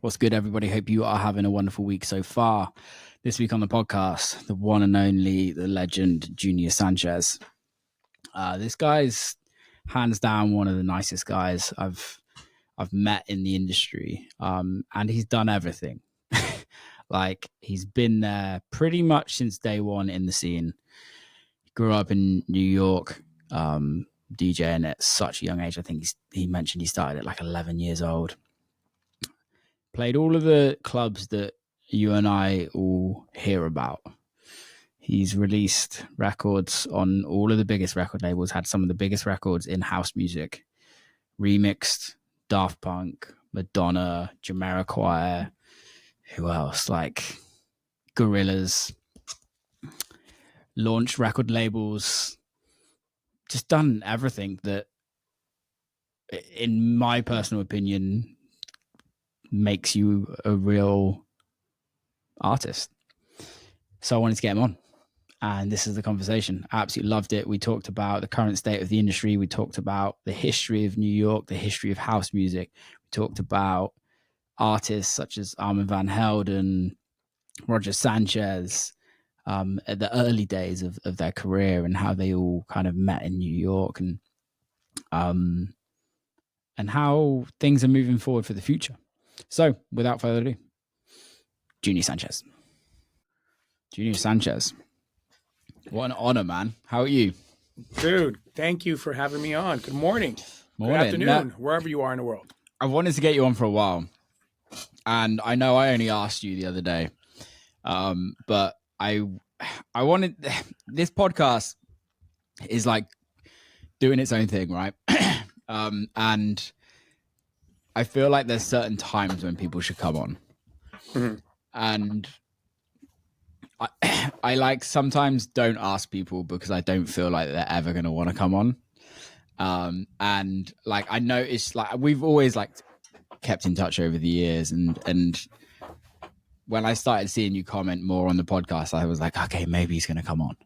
What's good, everybody? Hope you are having a wonderful week so far. This week on the podcast, the one and only, the legend, Junior Sanchez. This guy's hands down one of the nicest guys I've met in the industry, and he's done everything. Like, he's been there pretty much since day one in the scene. He grew up in New York, DJing at such a young age. I think he mentioned he started at like 11 years old. Played all of the clubs that you and I all hear about. He's released records on all of the biggest record labels, had some of the biggest records in house music, remixed Daft Punk, Madonna, Jamiroquai, who else? Like Gorillaz, launched record labels, just done everything that, in my personal opinion, makes you a real artist. So I wanted to get him on, and this is the conversation. I absolutely loved it. We talked about the current state of the industry. We talked about the history of New York, the history of house music. We talked about artists such as Armand Van Helden, Roger Sanchez, at the early days of their career, and how they all kind of met in New York, and how things are moving forward for the future. So, without further ado, Junior Sanchez. Junior Sanchez. What an honor, man. How are you? Dude, thank you for having me on. Good morning. Morning. Good afternoon, wherever you are in the world. I wanted to get you on for a while, and I know I only asked you the other day, but I wanted, this podcast is like doing its own thing, right? And I feel like there's certain times when people should come on. Mm-hmm. And I like sometimes don't ask people because I don't feel like they're ever going to want to come on. And like, I noticed, like, we've always like kept in touch over the years. And when I started seeing you comment more on the podcast, I was like, okay, maybe he's going to come on.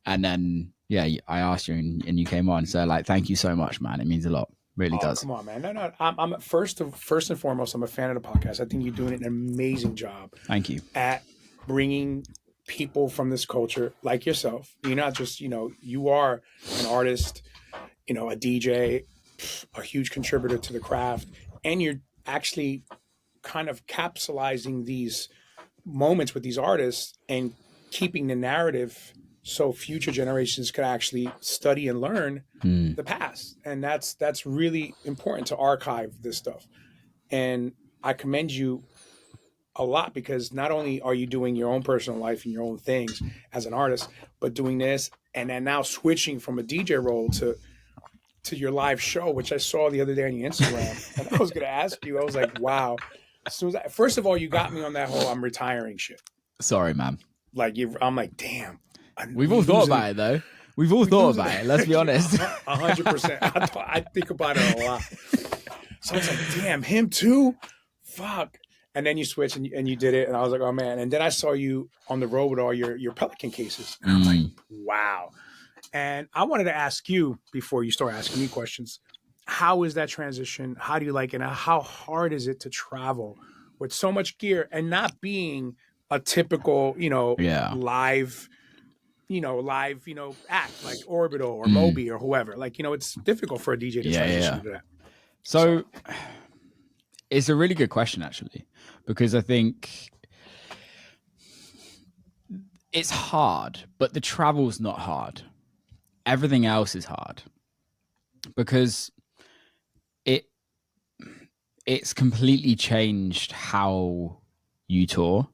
And then, yeah, I asked you and you came on. So like, thank you so much, man. It means a lot. Really does. Come on, man. No. I'm first and foremost, I'm a fan of the podcast. I think you're doing an amazing job. Thank you. At bringing people from this culture like yourself. You're not just, you are an artist, a DJ, a huge contributor to the craft, and you're actually kind of capsulizing these moments with these artists and keeping the narrative so future generations could actually study and learn the past. And that's really important, to archive this stuff. And I commend you a lot, because not only are you doing your own personal life and your own things as an artist, but doing this and then now switching from a DJ role to your live show, which I saw the other day on your Instagram. And I was going to ask you, I was like, wow. As soon as first of all, you got me on that whole I'm retiring shit. Sorry, man. Like, I'm like, damn. We've all thought about it, though. We've all thought about it. Let's be honest. 100%. I think about it a lot. So I was like, damn, him too? Fuck. And then you switched and you did it. And I was like, oh, man. And then I saw you on the road with all your Pelican cases. And I'm like, wow. And I wanted to ask you, before you start asking me questions, how is that transition? How do you like it? And how hard is it to travel with so much gear and not being a typical, live act like Orbital or Moby or whoever? Like, it's difficult for a DJ to transition to that. So it's a really good question, actually, because I think it's hard, but the travel's not hard. Everything else is hard because it's completely changed how you tour.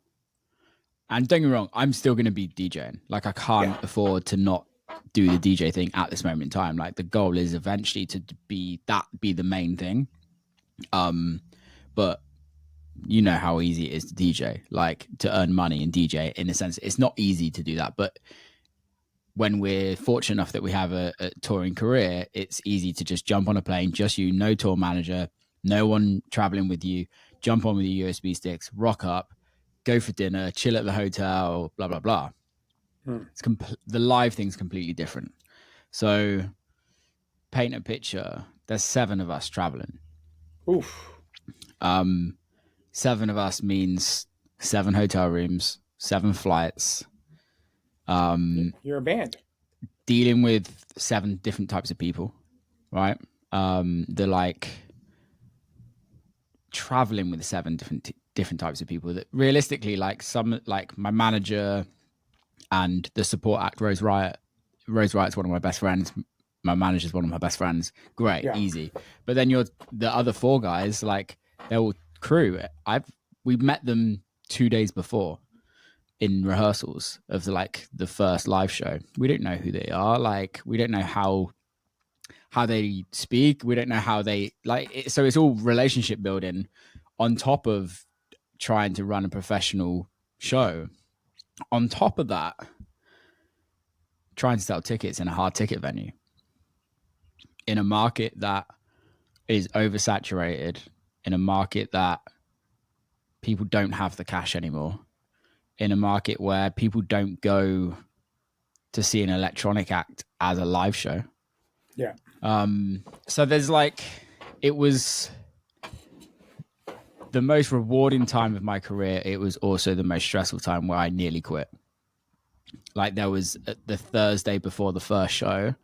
And don't get me wrong, I'm still going to be DJing. Like, I can't afford to not do the DJ thing at this moment in time. Like, the goal is eventually to be the main thing. But you know how easy it is to DJ, like to earn money and DJ. In a sense, it's not easy to do that. But when we're fortunate enough that we have a touring career, it's easy to just jump on a plane, just you, no tour manager, no one traveling with you, jump on with your USB sticks, rock up, go for dinner, chill at the hotel, blah, blah, blah. It's the live thing's completely different. So paint a picture. There's 7 of us traveling. Oof. 7 of us means 7 hotel rooms, 7 flights, You're a band. dealing with 7 different types of people, right? The like traveling with 7 different types of people that realistically, like some, like my manager and the support act Rose Riot. Rose Riot's one of my best friends. My manager's one of my best friends. Great, Yeah. easy. But then you're the other 4 guys, like they're all crew. We met them 2 days before in rehearsals of the first live show. We don't know who they are. Like we don't know how they speak. We don't know how they like it. So it's all relationship building on top of trying to run a professional show. On top of that, trying to sell tickets in a hard ticket venue in a market that is oversaturated, in a market that people don't have the cash anymore, in a market where people don't go to see an electronic act as a live show. Yeah. So there's like, it was the most rewarding time of my career. It was also the most stressful time where I nearly quit. Like there was the Thursday before the first show,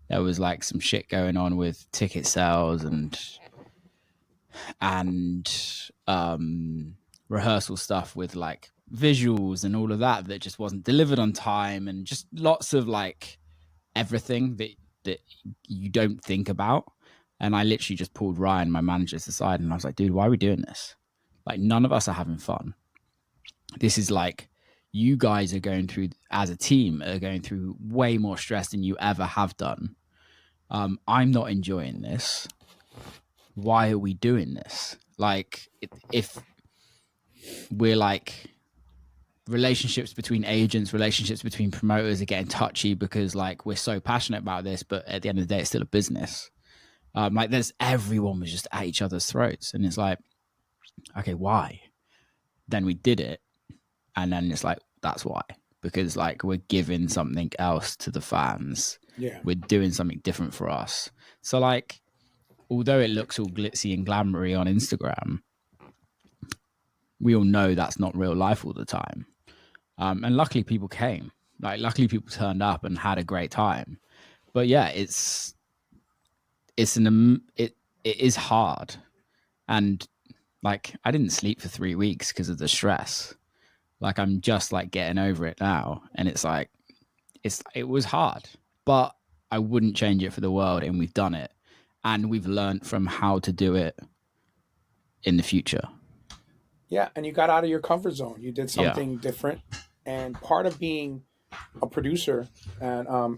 there was like some shit going on with ticket sales and rehearsal stuff with like visuals and all of that just wasn't delivered on time, and just lots of like everything that you don't think about. And I literally just pulled Ryan, my manager, aside, and I was like, dude, why are we doing this? Like, none of us are having fun. This is like, you guys are going through, as a team, are going through way more stress than you ever have done. I'm not enjoying this. Why are we doing this? Like, if we're like, relationships between agents, relationships between promoters are getting touchy because like we're so passionate about this, but at the end of the day, it's still a business. Like everyone was just at each other's throats, and it's like, okay, why? Then we did it, and then it's like, that's why, because like we're giving something else to the fans. Yeah. We're doing something different for us. So like, although it looks all glitzy and glamoury on Instagram, we all know that's not real life all the time. And luckily people came. Like luckily people turned up and had a great time. But yeah, it is hard. And like I didn't sleep for 3 weeks because of the stress. Like I'm just like getting over it now, and it's like it was hard, but I wouldn't change it for the world, and we've done it, and we've learned from how to do it in the future. Yeah, and you got out of your comfort zone. You did Yeah. something different, and part of being a producer, and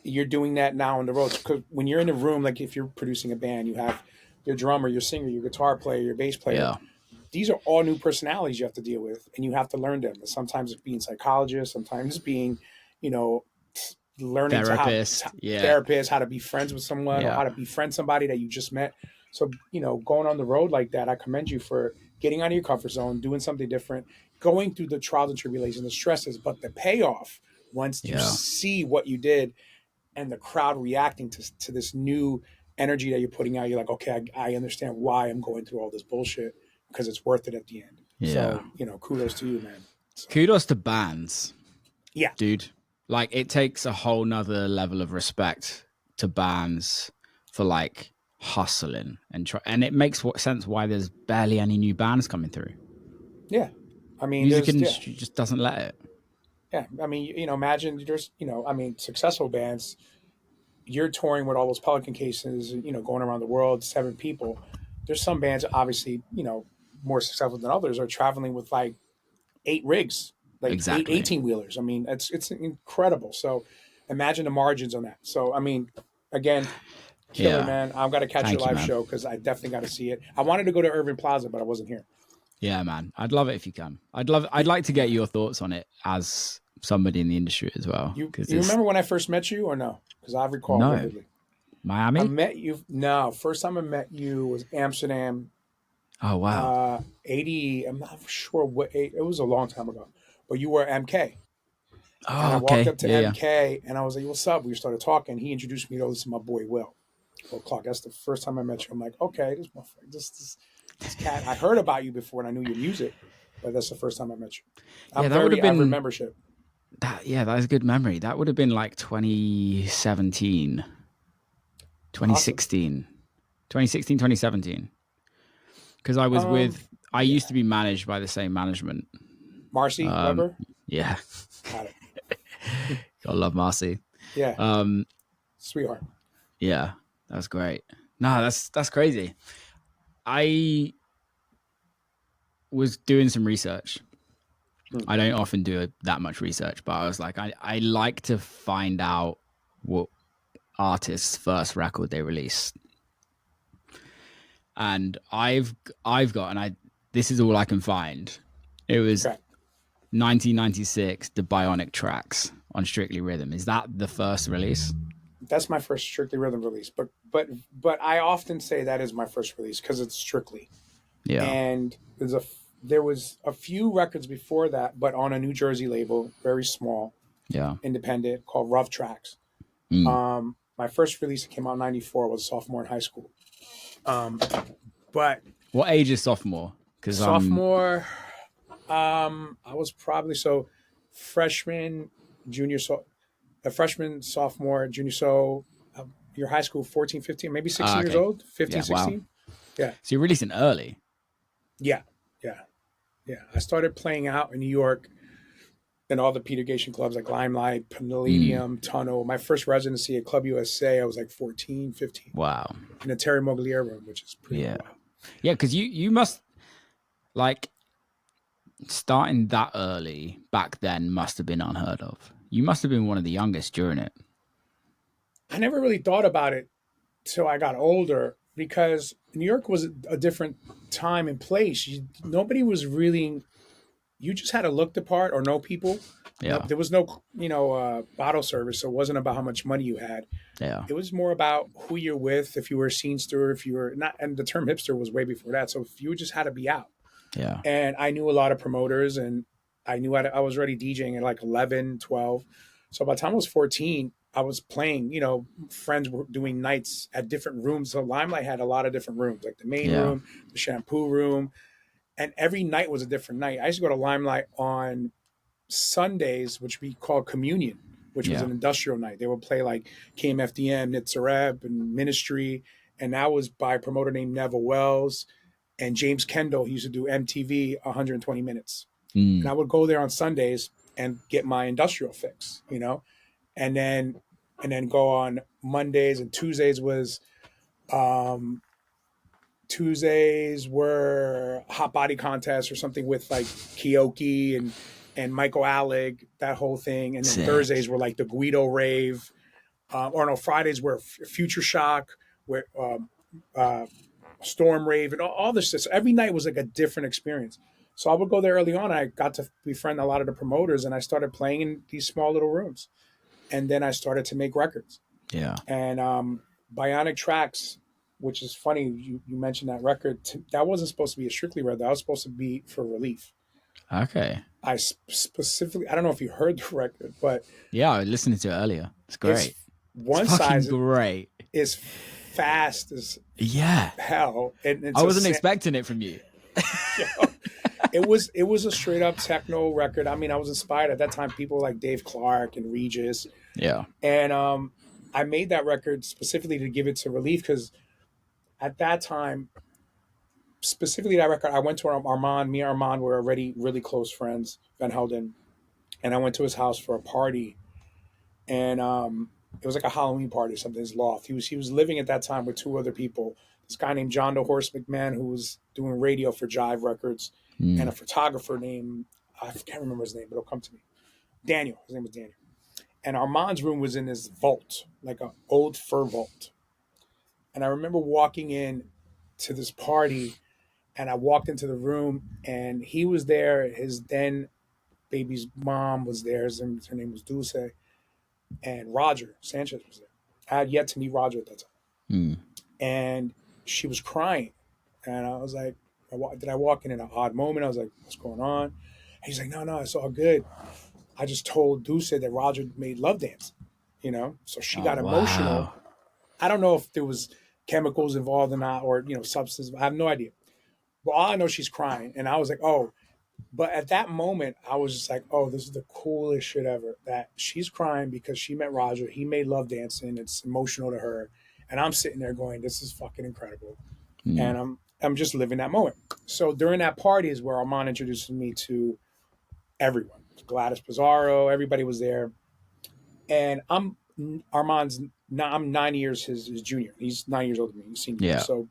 you're doing that now on the road. Because when you're in a room, like if you're producing a band, you have your drummer, your singer, your guitar player, your bass player. Yeah. These are all new personalities you have to deal with, and you have to learn them. Sometimes it's being psychologist, sometimes being, you know, learning Therapist. therapist, how to be friends with someone, or how to befriend somebody that you just met. So, going on the road like that, I commend you for getting out of your comfort zone, doing something different, going through the trials and tribulations, the stresses, but the payoff once you see what you did and the crowd reacting to this new energy that you're putting out, you're like, okay, I understand why I'm going through all this bullshit, because it's worth it at the end. Yeah. So, kudos to you, man. So, kudos to bands. Yeah. Dude. Like it takes a whole nother level of respect to bands for like hustling and it makes sense why there's barely any new bands coming through. Yeah. I mean, music industry just doesn't let it. Yeah. I mean, imagine there's, successful bands, you're touring with all those Pelican cases, going around the world, 7 people. There's some bands, obviously, more successful than others, are traveling with like 8 rigs, like exactly. 8 18-wheelers. I mean, it's incredible. So imagine the margins on that. So, I mean, again, killer, man. I've got to catch your live show because I definitely got to see it. I wanted to go to Irving Plaza, but I wasn't here. Yeah, man. I'd love it if you can. I'd like to get your thoughts on it as somebody in the industry as well. You remember when I first met you or no? Because I recall vividly. Miami? I met you. No, first time I met you was Amsterdam. Oh, wow. 80, I'm not sure what, it was a long time ago, but you were MK. Oh, and I okay. walked up to MK and I was like, what's up? We started talking. He introduced me to my boy, Will. Well, Clarke, that's the first time I met you. I'm like, okay, this motherfucker, this this cat, I heard about you before and I knew your music, but that's the first time I met you. Yeah, I'm that would have very avid been membership. that. Yeah, that is a good memory. That would have been like 2017, Awesome. 2016, 2016, 2017. Because I was I Yeah. used to be managed by the same management. Marcy Weber. Yeah, Got it. I love Marcy. Yeah. Um, Sweetheart. yeah, that's great. No, that's crazy. I was doing some research. I don't often do that much research, but I was like, I like to find out what artists' first record they released. And I've got, and I this is all I can find. It was Okay. 1996, the Bionic Tracks on Strictly Rhythm. Is that the first release? That's my first Strictly Rhythm release. But I often say that is my first release because it's Strictly. Yeah, And there was a few records before that, but on a New Jersey label, very small, yeah. independent, called Rough Tracks. Mm. My first release that came out in '94 was sophomore in high school. But What age is sophomore? Because sophomore, I was probably freshman, junior, a freshman, sophomore, junior. Your high school, 14, 15, maybe 16 years okay. old, 15, Yeah, wow. 16. Yeah. So you're releasing early. Yeah. Yeah. Yeah. I started playing out in New York in all the Peter clubs like Limelight, Palladium, Tunnel. My first residency at Club USA, I was like 14, 15. Wow. In a Terry Mogliere room, which is pretty Yeah. wild. Yeah, because you must like starting that early back then must have been unheard of. You must have been one of the youngest during it. I never really thought about it till I got older because New York was a different time and place. Nobody was really, you just had to look the part or know people. No, Yeah. there was no, bottle service. So it wasn't about how much money you had. Yeah. It was more about who you're with, if you were a scenester, if you were not, and the term hipster was way before that. So if you just had to be out. Yeah. And I knew a lot of promoters and I knew I was already DJing at like 11, 12. So by the time I was 14, I was playing, friends were doing nights at different rooms. So Limelight had a lot of different rooms, like the main Yeah. room, the shampoo room, and every night was a different night. I used to go to Limelight on Sundays, which we call Communion, which was an industrial night. They would play like KMFDM, Nitzareb, and Ministry. And that was by a promoter named Neville Wells. And James Kendall, he used to do MTV 120 minutes. And I would go there on Sundays and get my industrial fix, and then go on Mondays, and Tuesdays were hot body contests or something with like Kioki and Michael Alec, that whole thing. And then Sick. Thursdays were like the Guido rave, or no, Fridays were Future Shock, where Storm rave, and all this. So every night was like a different experience. So I would go there early on. I got to befriend a lot of the promoters, and I started playing in these small little rooms. And then I started to make records. Yeah. And Bionic Tracks, which is funny, you mentioned that record. That wasn't supposed to be a Strictly record. That was supposed to be for Relief. Okay. I specifically, I don't know if you heard the record, but yeah, I listened to it earlier. It's great. One it's size great. Is fast as hell. And I wasn't expecting it from you. It was a straight up techno record. I mean, I was inspired at that time. People like Dave Clarke and Regis. Yeah. And I made that record specifically to give it to Relief because at that time, specifically that record, I went to Armand. Me and Armand were already really close friends, Van Helden. And I went to his house for a party. And it was like a Halloween party or something, his loft. He was living at that time with two other people. This guy named John the Horse McMahon, who was doing radio for Jive Records, and a photographer named, I can't remember his name, but it'll come to me. Daniel. His name was Daniel. And Armand's room was in his vault, like an old fur vault. And I remember walking in to this party, and I walked into the room, and he was there. His then baby's mom was there. Her name was Dulce. And Roger Sanchez was there. I had yet to meet Roger at that time. And she was crying. And I was like, did I walk in an odd moment? I was like, what's going on? And he's like, no, it's all good. I just told Dulce that Roger made Love Dance, So she got emotional. I don't know if there was chemicals involved or not, or, substances. I have no idea. Well, all I know, she's crying. And I was like, oh, but at that moment, I was just like, oh, this is the coolest shit ever. That she's crying because she met Roger. He made Love Dancing. It's emotional to her. And I'm sitting there going, this is fucking incredible. And I'm just living that moment. So during that party is where Armand introduced me to everyone. Gladys Pizarro, everybody was there. And I'm 9 years his junior. He's 9 years older than me, he's senior. Yeah. So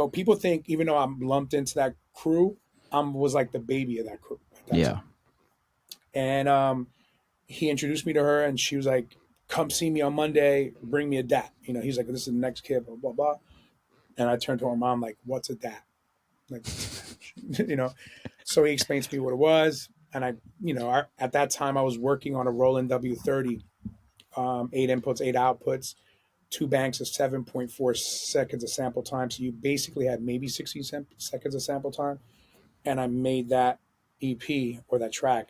people think, even though I'm lumped into that crew, was like the baby of that crew at that time. And he introduced me to her, and she was like, come see me on Monday, bring me a dat. He's like, this is the next kid, blah, blah, blah. And I turned to her mom like, what's a dat? Like, So he explained to me what it was. And at that time I was working on a Roland W30, 8 inputs, 8 outputs, 2 banks of 7.4 seconds of sample time. So you basically had maybe 60 seconds of sample time. And I made that EP, or that track.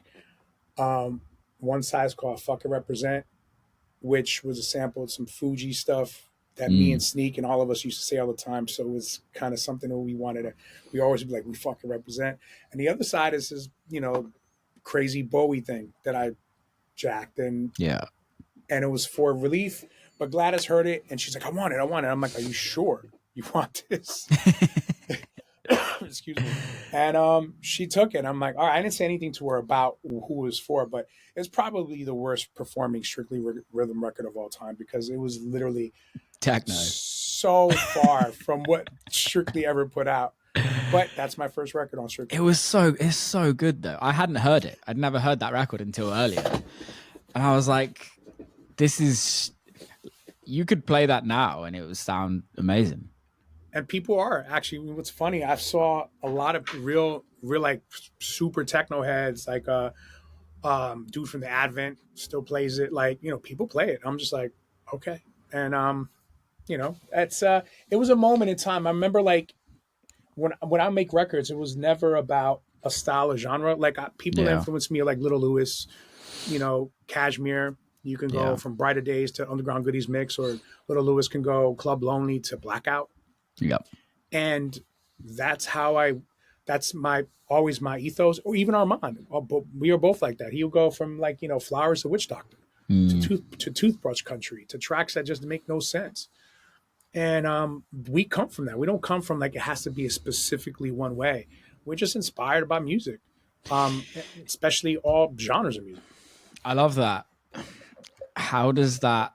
One size called Fuck It Represent, which was a sample of some Fuji stuff that me and Sneak and all of us used to say all the time. So it was kind of something that we always be like, we fucking represent. And the other side is this, crazy Bowie thing that I jacked. And it was for relief. But Gladys heard it and she's like, I want it. I'm like, are you sure you want this? Excuse me. And she took it. I'm like, all right. I didn't say anything to her about who it was for, but it's probably the worst performing Strictly Rhythm record of all time, because it was literally Techno. So far from what Strictly ever put out. But that's my first record on Strictly. It's so good though. I hadn't heard it. I'd never heard that record until earlier. And I was like, you could play that now and it would sound amazing. And people are actually, what's funny, I saw a lot of real like super techno heads, like dude from the Advent still plays it. Like, people play it. I'm just like, okay. And it's it was a moment in time. I remember, like, when I make records, it was never about a style or genre. Like, people influenced me, like Little Lewis, Cashmere. You can go from Brighter Days to Underground Goodies Mix, or Little Lewis can go Club Lonely to Blackout. Yep. And that's always my ethos, or even Armand. We are both like that. He'll go from, like, Flowers to Witch Doctor to Toothbrush Country to tracks that just make no sense. And we come from that. We don't come from like it has to be a specifically one way. We're just inspired by music, especially all genres of music. I love that. How does that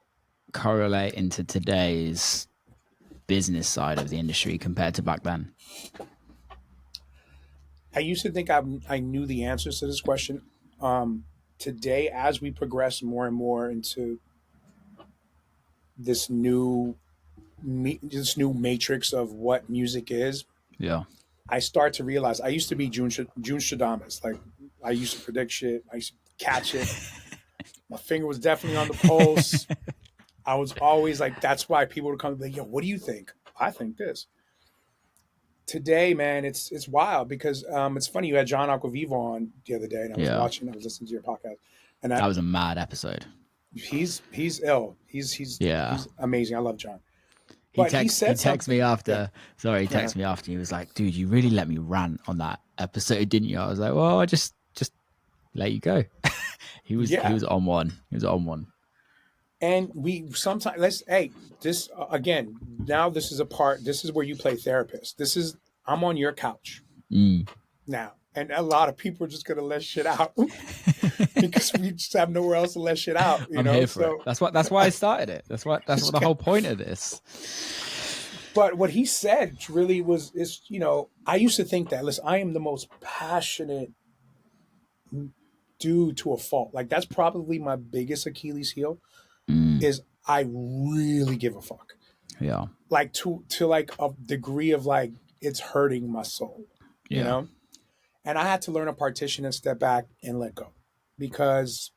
correlate into today's business side of the industry compared to back then? I used to think I knew the answers to this question. Today, as we progress more and more into this new matrix of what music is, I start to realize I used to be June Stradamus. Like, I used to predict shit. I used to catch it. My finger was definitely on the pulse. I was always like, that's why people would come and be like, yo, what do you think? I think this. Today, man, it's wild, because it's funny. You had John Aquaviva on the other day, and I was listening to your podcast. And that was a mad episode. He's ill. He's amazing. I love John. He texted me after. Sorry, he texted me after. He was like, dude, you really let me rant on that episode, didn't you? I was like, well, I just let you go. He was on one. He was on one. And we sometimes this again. Now this is where you play therapist. I'm on your couch now, and a lot of people are just gonna let shit out because we just have nowhere else to let shit out. I'm here for it. That's why I started it. That's what the whole point of this. But what he said really is I used to think that, listen, I am the most passionate dude to a fault. Like, that's probably my biggest Achilles heel. Is I really give a fuck. Yeah. Like to like a degree of like it's hurting my soul. You know? And I had to learn a partition and step back and let go. Because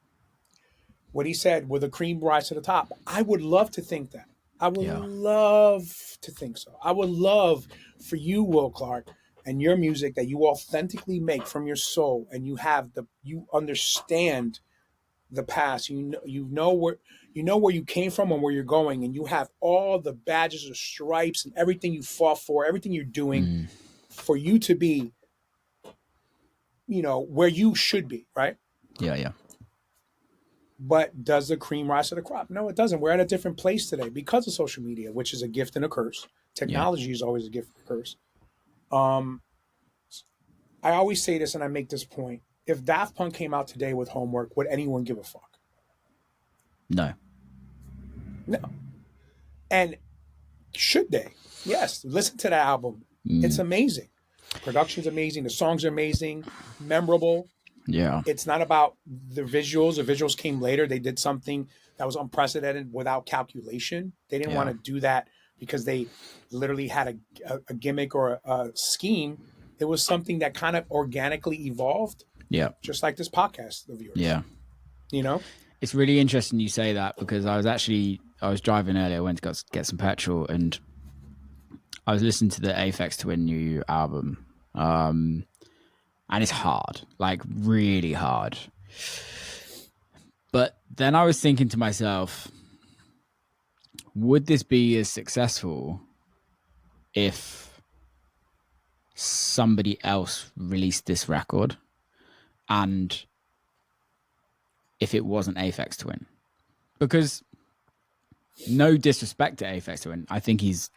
what he said, will the cream rise to the top? I would love to think that. I would love to think so. I would love for you, Will Clarke, and your music that you authentically make from your soul, and you understand the past. You know where you came from and where you're going, and you have all the badges or stripes and everything you fought for, everything you're doing, for you to be, where you should be, right? Yeah. But does the cream rise to the crop? No, it doesn't. We're at a different place today because of social media, which is a gift and a curse. Yeah. Technology is always a gift and a curse. I always say this and I make this point. If Daft Punk came out today with Homework, would anyone give a fuck? No. No. And should they? Yes. Listen to that album. It's amazing. Production's amazing. The songs are amazing, memorable. Yeah. It's not about the visuals. The visuals came later. They did something that was unprecedented without calculation. They didn't want to do that because they literally had a gimmick or a scheme. It was something that kind of organically evolved. Yeah. Just like this podcast of yours. Yeah. It's really interesting you say that, because I was driving earlier, I went to get some petrol, and I was listening to the Aphex Twin new album. And it's hard, like really hard. But then I was thinking to myself, would this be as successful if somebody else released this record and if it wasn't Aphex Twin? Because no disrespect to Aphex Twin, I think he's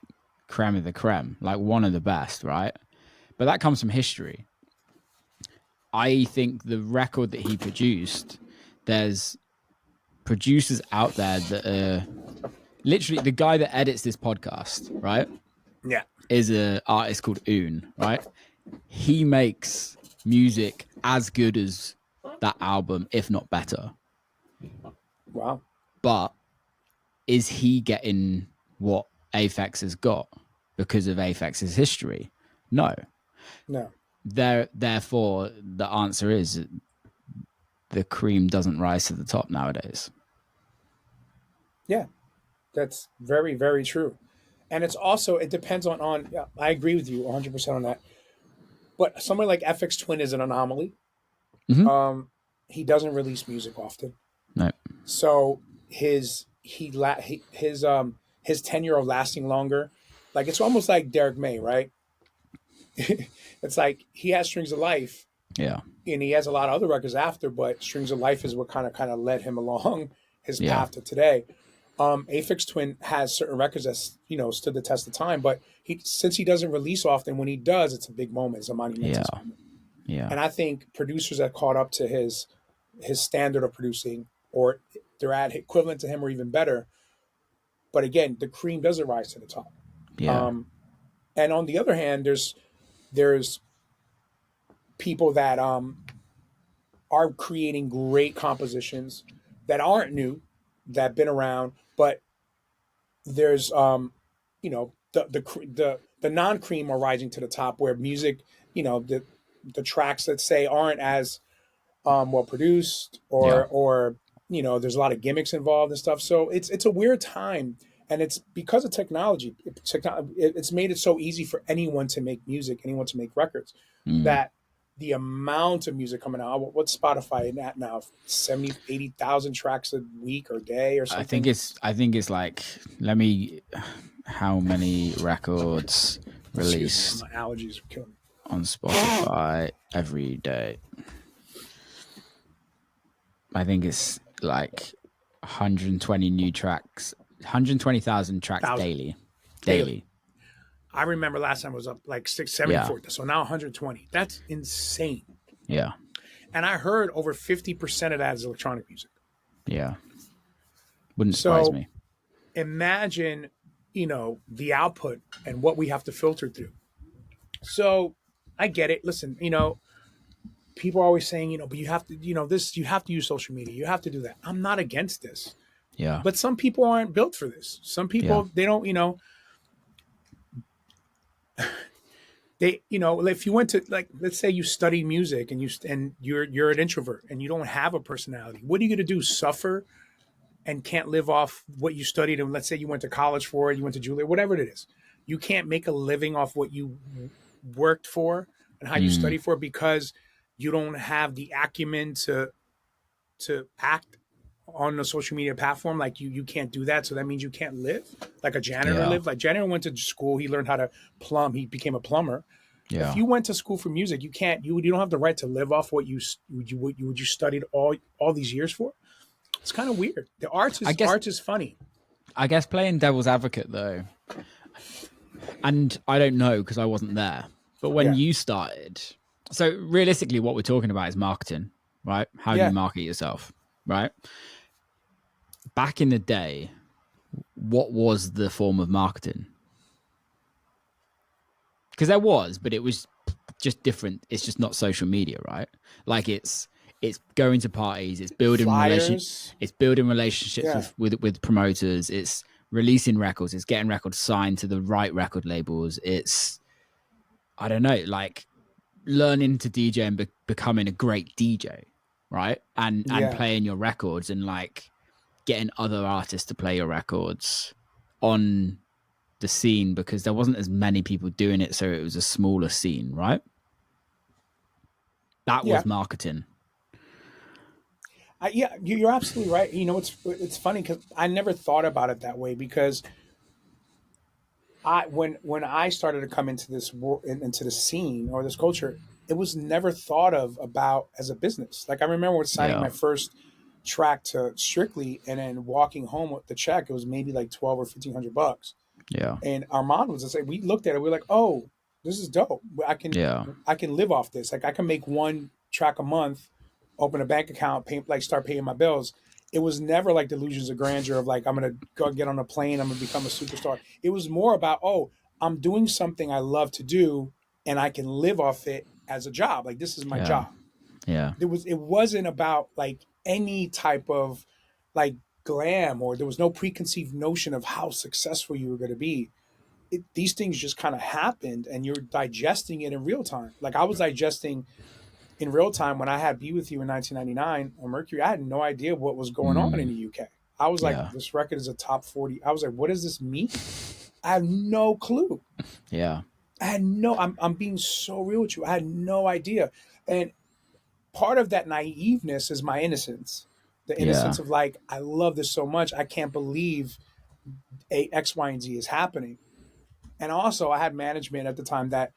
creme of the creme, like one of the best, right? But that comes from history. I think the record that he produced, there's producers out there that are literally, the guy that edits this podcast, right? Yeah. Is an artist called Oon, right? He makes music as good as that album, if not better. Wow. But is he getting what Aphex has got because of Aphex's history? No. Therefore, the answer is the cream doesn't rise to the top nowadays. Yeah, that's very, very true. And it's also, it depends on yeah, I agree with you 100% on that. But somebody like Aphex Twin is an anomaly. Mm-hmm. He doesn't release music often. No. So his tenure of lasting longer, like it's almost like Derek May, right? It's like he has Strings of Life. Yeah. And he has a lot of other records after, but Strings of Life is what kind of led him along his path to today. Aphex Twin has certain records that stood the test of time, but since he doesn't release often, when he does, it's a big moment. It's a monumental moment. Yeah. And I think producers that caught up to his standard of producing, or they're at equivalent to him or even better. But again, the cream doesn't rise to the top. Yeah. And on the other hand, there's people that are creating great compositions that aren't new, that have been around, but there's the non-cream are rising to the top, where music, the tracks that say aren't as well produced, or there's a lot of gimmicks involved and stuff. So it's a weird time, and it's because of technology. It's made it so easy for anyone to make music, anyone to make records, that the amount of music coming out, what's Spotify at now? 70, 80,000 tracks a week or day or something? I think it's like, how many records released? My allergies are killing me. On Spotify every day. I think it's like 120 new tracks, 120,000 tracks daily. I remember last time it was up like 674. So now 120. That's insane. Yeah. And I heard over 50% of that is electronic music. Yeah. Wouldn't surprise me. Imagine, the output and what we have to filter through. So I get it. Listen, people are always saying, but you have to, you have to use social media. You have to do that. I'm not against this. Yeah. But some people aren't built for this. Some people, they don't, they, if you went to, like, let's say you study music and you're an introvert and you don't have a personality. What are you going to do? Suffer and can't live off what you studied? And let's say you went to college for it, you went to Juilliard, whatever it is. You can't make a living off what you worked for and how you study for, because you don't have the acumen to act on a social media platform. Like you can't do that. So that means you can't live like a janitor lived. Like janitor went to school. He learned how to plumb. He became a plumber. If Yeah. you went to school for music, you don't have the right to live off what you studied all these years for. It's kind of weird. The I guess art is funny. playing devil's advocate though, and I don't know because I wasn't there, but when Yeah, you started, so realistically what we're talking about is marketing, right? How do you yeah, market yourself, right? Back in the day, what was the form of marketing? Because there was, but it was just different. It's just not social media, right? Like it's going to parties, flyers. it's building relationships Yeah, with promoters, it's releasing records, it's getting records signed to the right record labels, it's I don't know, like learning to DJ and becoming a great DJ, right? And yeah, playing your records and like getting other artists to play your records on the scene because there wasn't as many people doing it, so it was a smaller scene, right? That yeah. was marketing. Yeah, you're absolutely right. You know, it's funny because I never thought about it that way because when I started to come into this into the scene or this culture, it was never thought of about as a business. Like I remember when signing Yeah, my first track to Strictly and then walking home with the check, it was maybe like 12 or 1,500 bucks. yeah, And Armand was just like, we looked at it, we are like, oh, this is dope. yeah, I can live off this. Like I can make one track a month, open a bank account, pay, like start paying my bills. It was never like delusions of grandeur of like I'm gonna go get on a plane, I'm gonna become a superstar. It was more about, oh, I'm doing something I love to do and I can live off it as a job. Like this is my yeah, job. yeah, It wasn't about like any type of like glam, or there was no preconceived notion of how successful you were going to be. These things just kind of happened and you're digesting it in real time. Like I was digesting in real time when I had Be With You in 1999 on Mercury. I had no idea what was going on in mm, the UK. I was like, yeah, this record is a top 40. I was like, what does this mean? I had no clue. yeah, I'm being so real with you. I had no idea. And part of that naiveness is my innocence. The yeah, innocence of like, I love this so much. I can't believe X, Y, and Z is happening. And also I had management at the time that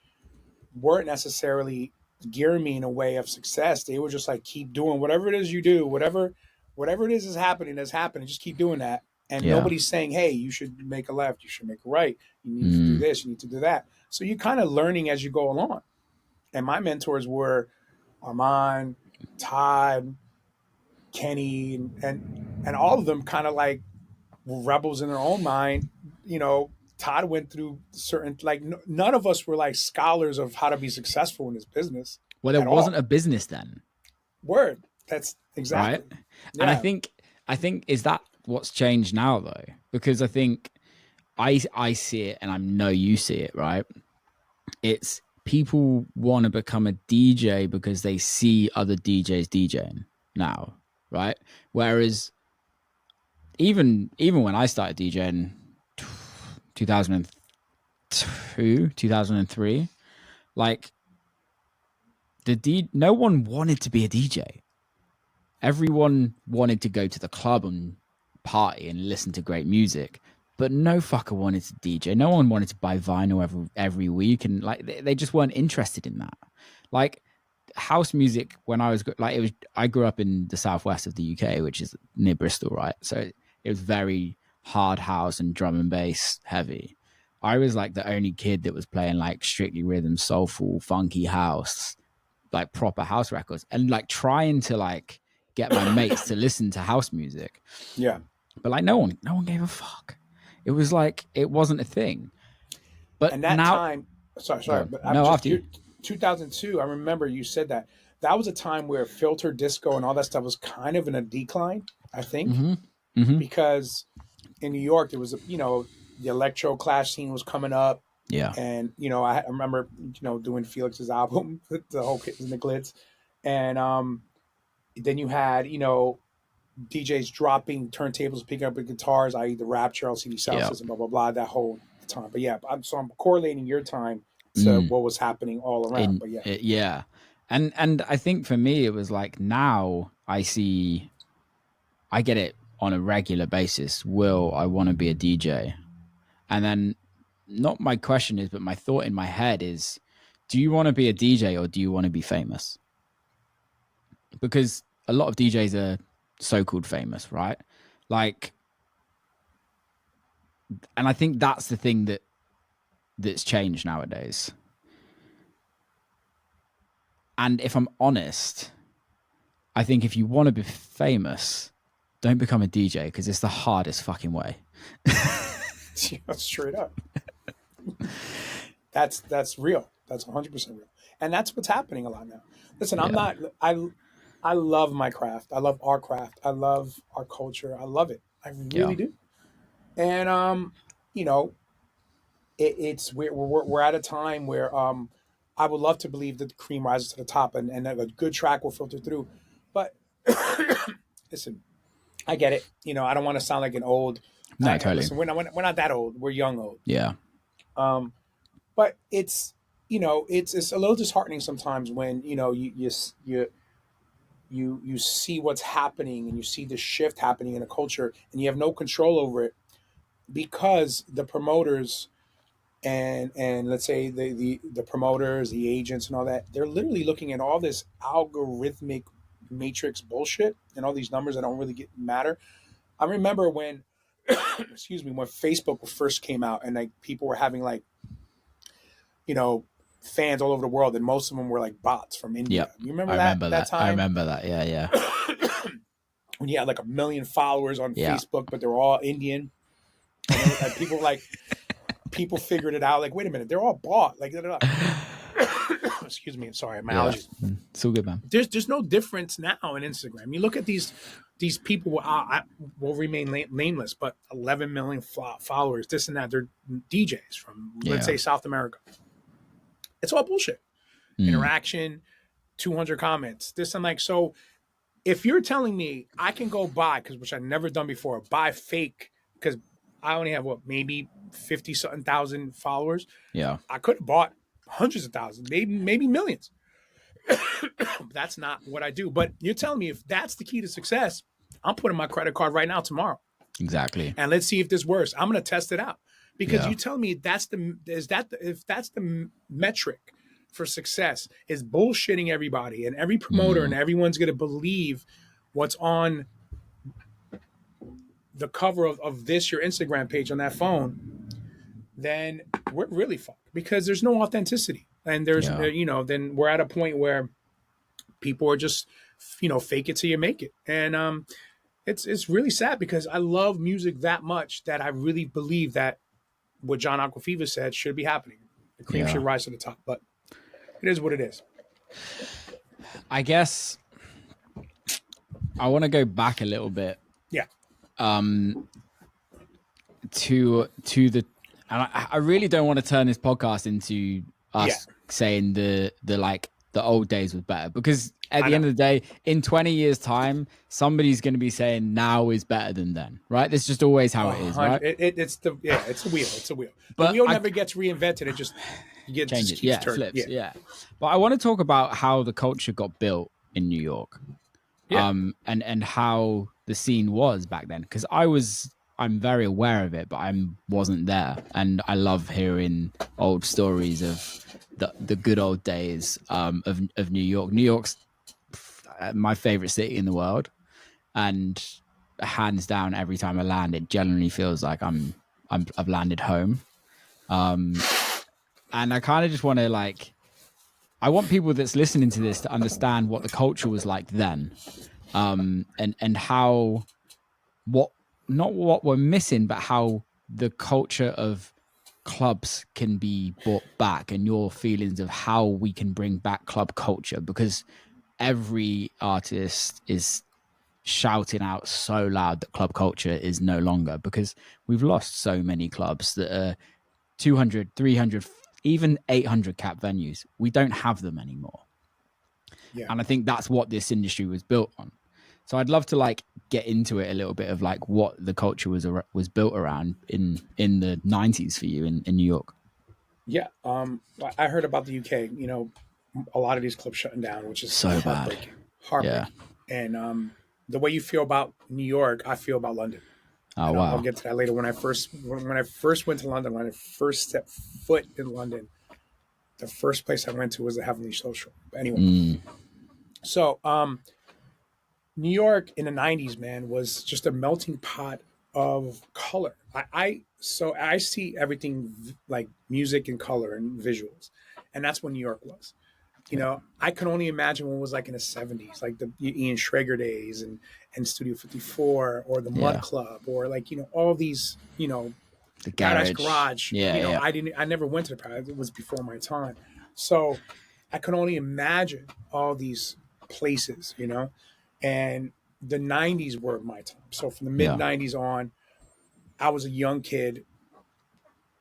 weren't necessarily gearing me in a way of success. They were just like, keep doing whatever it is you do, whatever it is happening, that's happening. Just keep doing that. And yeah, nobody's saying, hey, you should make a left, you should make a right, you need to do mm, this, you need to do that. So you're kind of learning as you go along. And my mentors were Armand, Todd, Kenny, and all of them kind of like were rebels in their own mind. You know, Todd went through certain like none of us were like scholars of how to be successful in this business well there at wasn't all. a business then, Word. That's right? exactly. And Yeah. I think is that what's changed now though, because I think I see it and I know you see it, right? It's people want to become a DJ because they see other DJs DJing now, right? Whereas even when I started DJing 2002, 2003, like no one wanted to be a DJ. Everyone wanted to go to the club and party and listen to great music, but no fucker wanted to DJ. No one wanted to buy vinyl every week, and like they just weren't interested in that. Like house music when I was like it was I grew up in the southwest of the UK, which is near Bristol, right? So it was very hard house and drum and bass heavy. I was like the only kid that was playing like strictly rhythm, soulful, funky house, like proper house records, and like trying to like get my mates to listen to house music. Yeah. But like no one gave a fuck. It was like it wasn't a thing. But And that now time, sorry, go but I'm no just after you. 2002. I remember you said that. That was a time where filter disco and all that stuff was kind of in a decline, I think, Mm-hmm. Mm-hmm. because in New York there was the electro clash scene was coming up, Yeah. and I remember doing Felix's album, the whole kit and the glitz, and then you had DJs dropping turntables, picking up the guitars, i.e. the Rapture, LCD Sound Yeah. System, blah blah blah, that whole time. But yeah, I'm correlating your time to Mm. what was happening all around. But yeah, Yeah. And I think for me it was like now I get it on a regular basis. Will I want to be a DJ? And then not my question is, but my thought in my head is, do you want to be a DJ or do you want to be famous? Because a lot of DJs are so-called famous, right? Like, and I think that's the thing that's changed nowadays. And if I'm honest, I think if you want to be famous, don't become a DJ because it's the hardest fucking way. Yeah, straight up. That's real. That's 100% real. And that's what's happening a lot now. Listen, I love my craft. I love our craft. I love our culture. I love it. I really do. And you know, we're at a time where I would love to believe that the cream rises to the top and a good track will filter through. But listen, I get it. You know, I don't want to sound like an old. No, totally. Listen, we're not that old. We're young old. Yeah. But it's, you know, it's a little disheartening sometimes when, you know, you see what's happening and you see the shift happening in a culture and you have no control over it because the promoters and let's say the promoters, the agents and all that, they're literally looking at all this algorithmic matrix bullshit and all these numbers that don't really matter. I remember when excuse me, when Facebook first came out and like people were having like, you know, fans all over the world, and most of them were like bots from India. Yep. You remember that time? I remember that. Yeah. When you had like 1 million followers on Facebook, but they're all Indian. And people figured it out. Like, wait a minute, they're all bought. Like, excuse me, I'm sorry, my allergies. It's all good, man. There's no difference now on Instagram. You look at these people. I will remain nameless, but 11 million followers, this and that. They're DJs from let's say South America. It's all bullshit. Interaction, 200 comments. This and like so. If you're telling me I can go buy which I've never done before, buy fake because I only have maybe 50-something thousand followers. Yeah, I could have bought hundreds of thousands, maybe millions. That's not what I do. But you're telling me if that's the key to success, I'm putting my credit card right now tomorrow. Exactly. And let's see if this works. I'm going to test it out because you tell me if that's the metric for success is bullshitting everybody and every promoter and everyone's going to believe what's on the cover of your Instagram page on that phone, then we're really fucked because there's no authenticity. And there's, then we're at a point where people are just, fake it till you make it. And it's really sad because I love music that much that I really believe that what John Aquafiva said should be happening. The cream should rise to the top, but it is what it is. I guess I want to go back a little bit. Yeah. To the, and I really don't want to turn this podcast into us saying the old days was better, because at the end of the day, in 20 years time, somebody's going to be saying now is better than then, right? That's just always how it is, right? It's a wheel. But the wheel never gets reinvented. It just changes. Just flips. Yeah. But I want to talk about how the culture got built in New York. And how the scene was back then, because I'm very aware of it, but I wasn't there, and I love hearing old stories of the good old days of New York. New York's my favorite city in the world, and hands down, every time I land, it generally feels like I've landed home. And I kind of just want to I want people that's listening to this to understand what the culture was like then, and how not what we're missing, but how the culture of clubs can be brought back, and your feelings of how we can bring back club culture, because every artist is shouting out so loud that club culture is no longer, because we've lost so many clubs that are 200, 300, even 800 cap venues. We don't have them anymore. Yeah. And I think that's what this industry was built on. So I'd love to get into it a little bit of what the culture was built around in the 90s for you in New York. Yeah. I heard about the UK, a lot of these clubs shutting down, which is so heartbreaking. Heartbreaking. Yeah. And the way you feel about New York, I feel about London. Oh, wow. I'll get to that later. When I first went to London, when I first set foot in London, the first place I went to was the Heavenly Social. But anyway, Mm. so New York in the '90s, man, was just a melting pot of color. So I see everything like music and color and visuals, and that's what New York was. You Yeah. know, I can only imagine what it was like in the '70s, like the Ian Schrager days and Studio 54 or the Mud Yeah. Club or like, you know, all these, you know, The Paradise garage. Garage. Yeah. You know, Yeah. I never went to the Paradise. It was before my time. So I can only imagine all these places, you know, and the '90s were my time. So from the mid Yeah. '90s on, I was a young kid,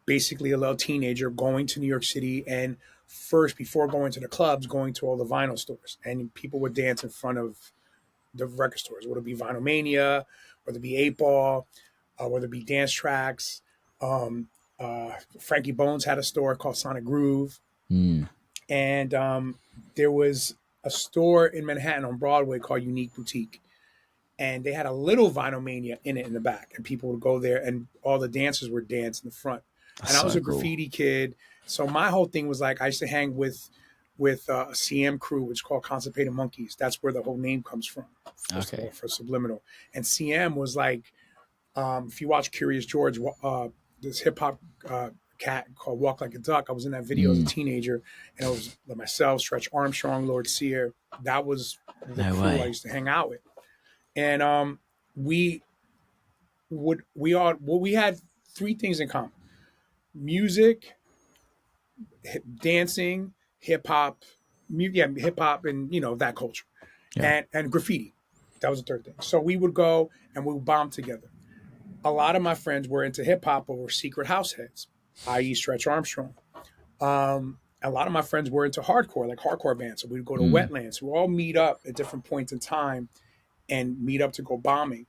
basically a little teenager going to New York City and first before going to the clubs, going to all the vinyl stores and people would dance in front of the record stores, whether it be Vinyl Mania, whether it be 8 Ball, whether it be Dance Tracks. Frankie Bones had a store called Sonic Groove. Mm. And there was a store in Manhattan on Broadway called Unique Boutique. And they had a little Vinyl Mania in it in the back. And people would go there and all the dancers would dance in the front. That's And I was so a cool. graffiti kid. So my whole thing was like I used to hang with a CM crew, which is called Constipated Monkeys. That's where the whole name comes from, first of Okay. all, for Subliminal. And CM was like, if you watch Curious George, this hip hop cat called Walk Like a Duck, I was in that video as a Mm. teenager, and it was myself, Stretch Armstrong, Lord Sear. That was the No crew I way. used to hang out with. And we we had three things in common: music, dancing, hip hop, hip hop, and you know that culture, Yeah. and graffiti. That was the third thing. So we would go and we would bomb together. A lot of my friends were into hip hop or were secret house heads, i.e., Stretch Armstrong. A lot of my friends were into hardcore, like hardcore bands. So we'd go to Mm. Wetlands. We all meet up at different points in time and meet up to go bombing.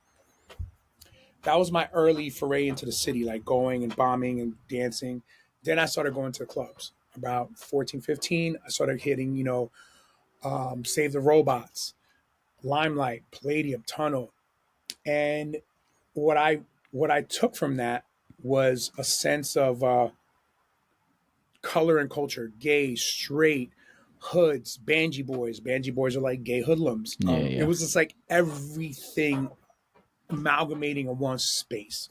That was my early foray into the city, like going and bombing and dancing. Then I started going to the clubs. About 14, 15, I started hitting, you know, Save the Robots, Limelight, Palladium, Tunnel. And what I what I took from that was a sense of color and culture, gay, straight, hoods, banji boys. Banji boys are like gay hoodlums. Yeah. It Yeah. was just like everything amalgamating in one space.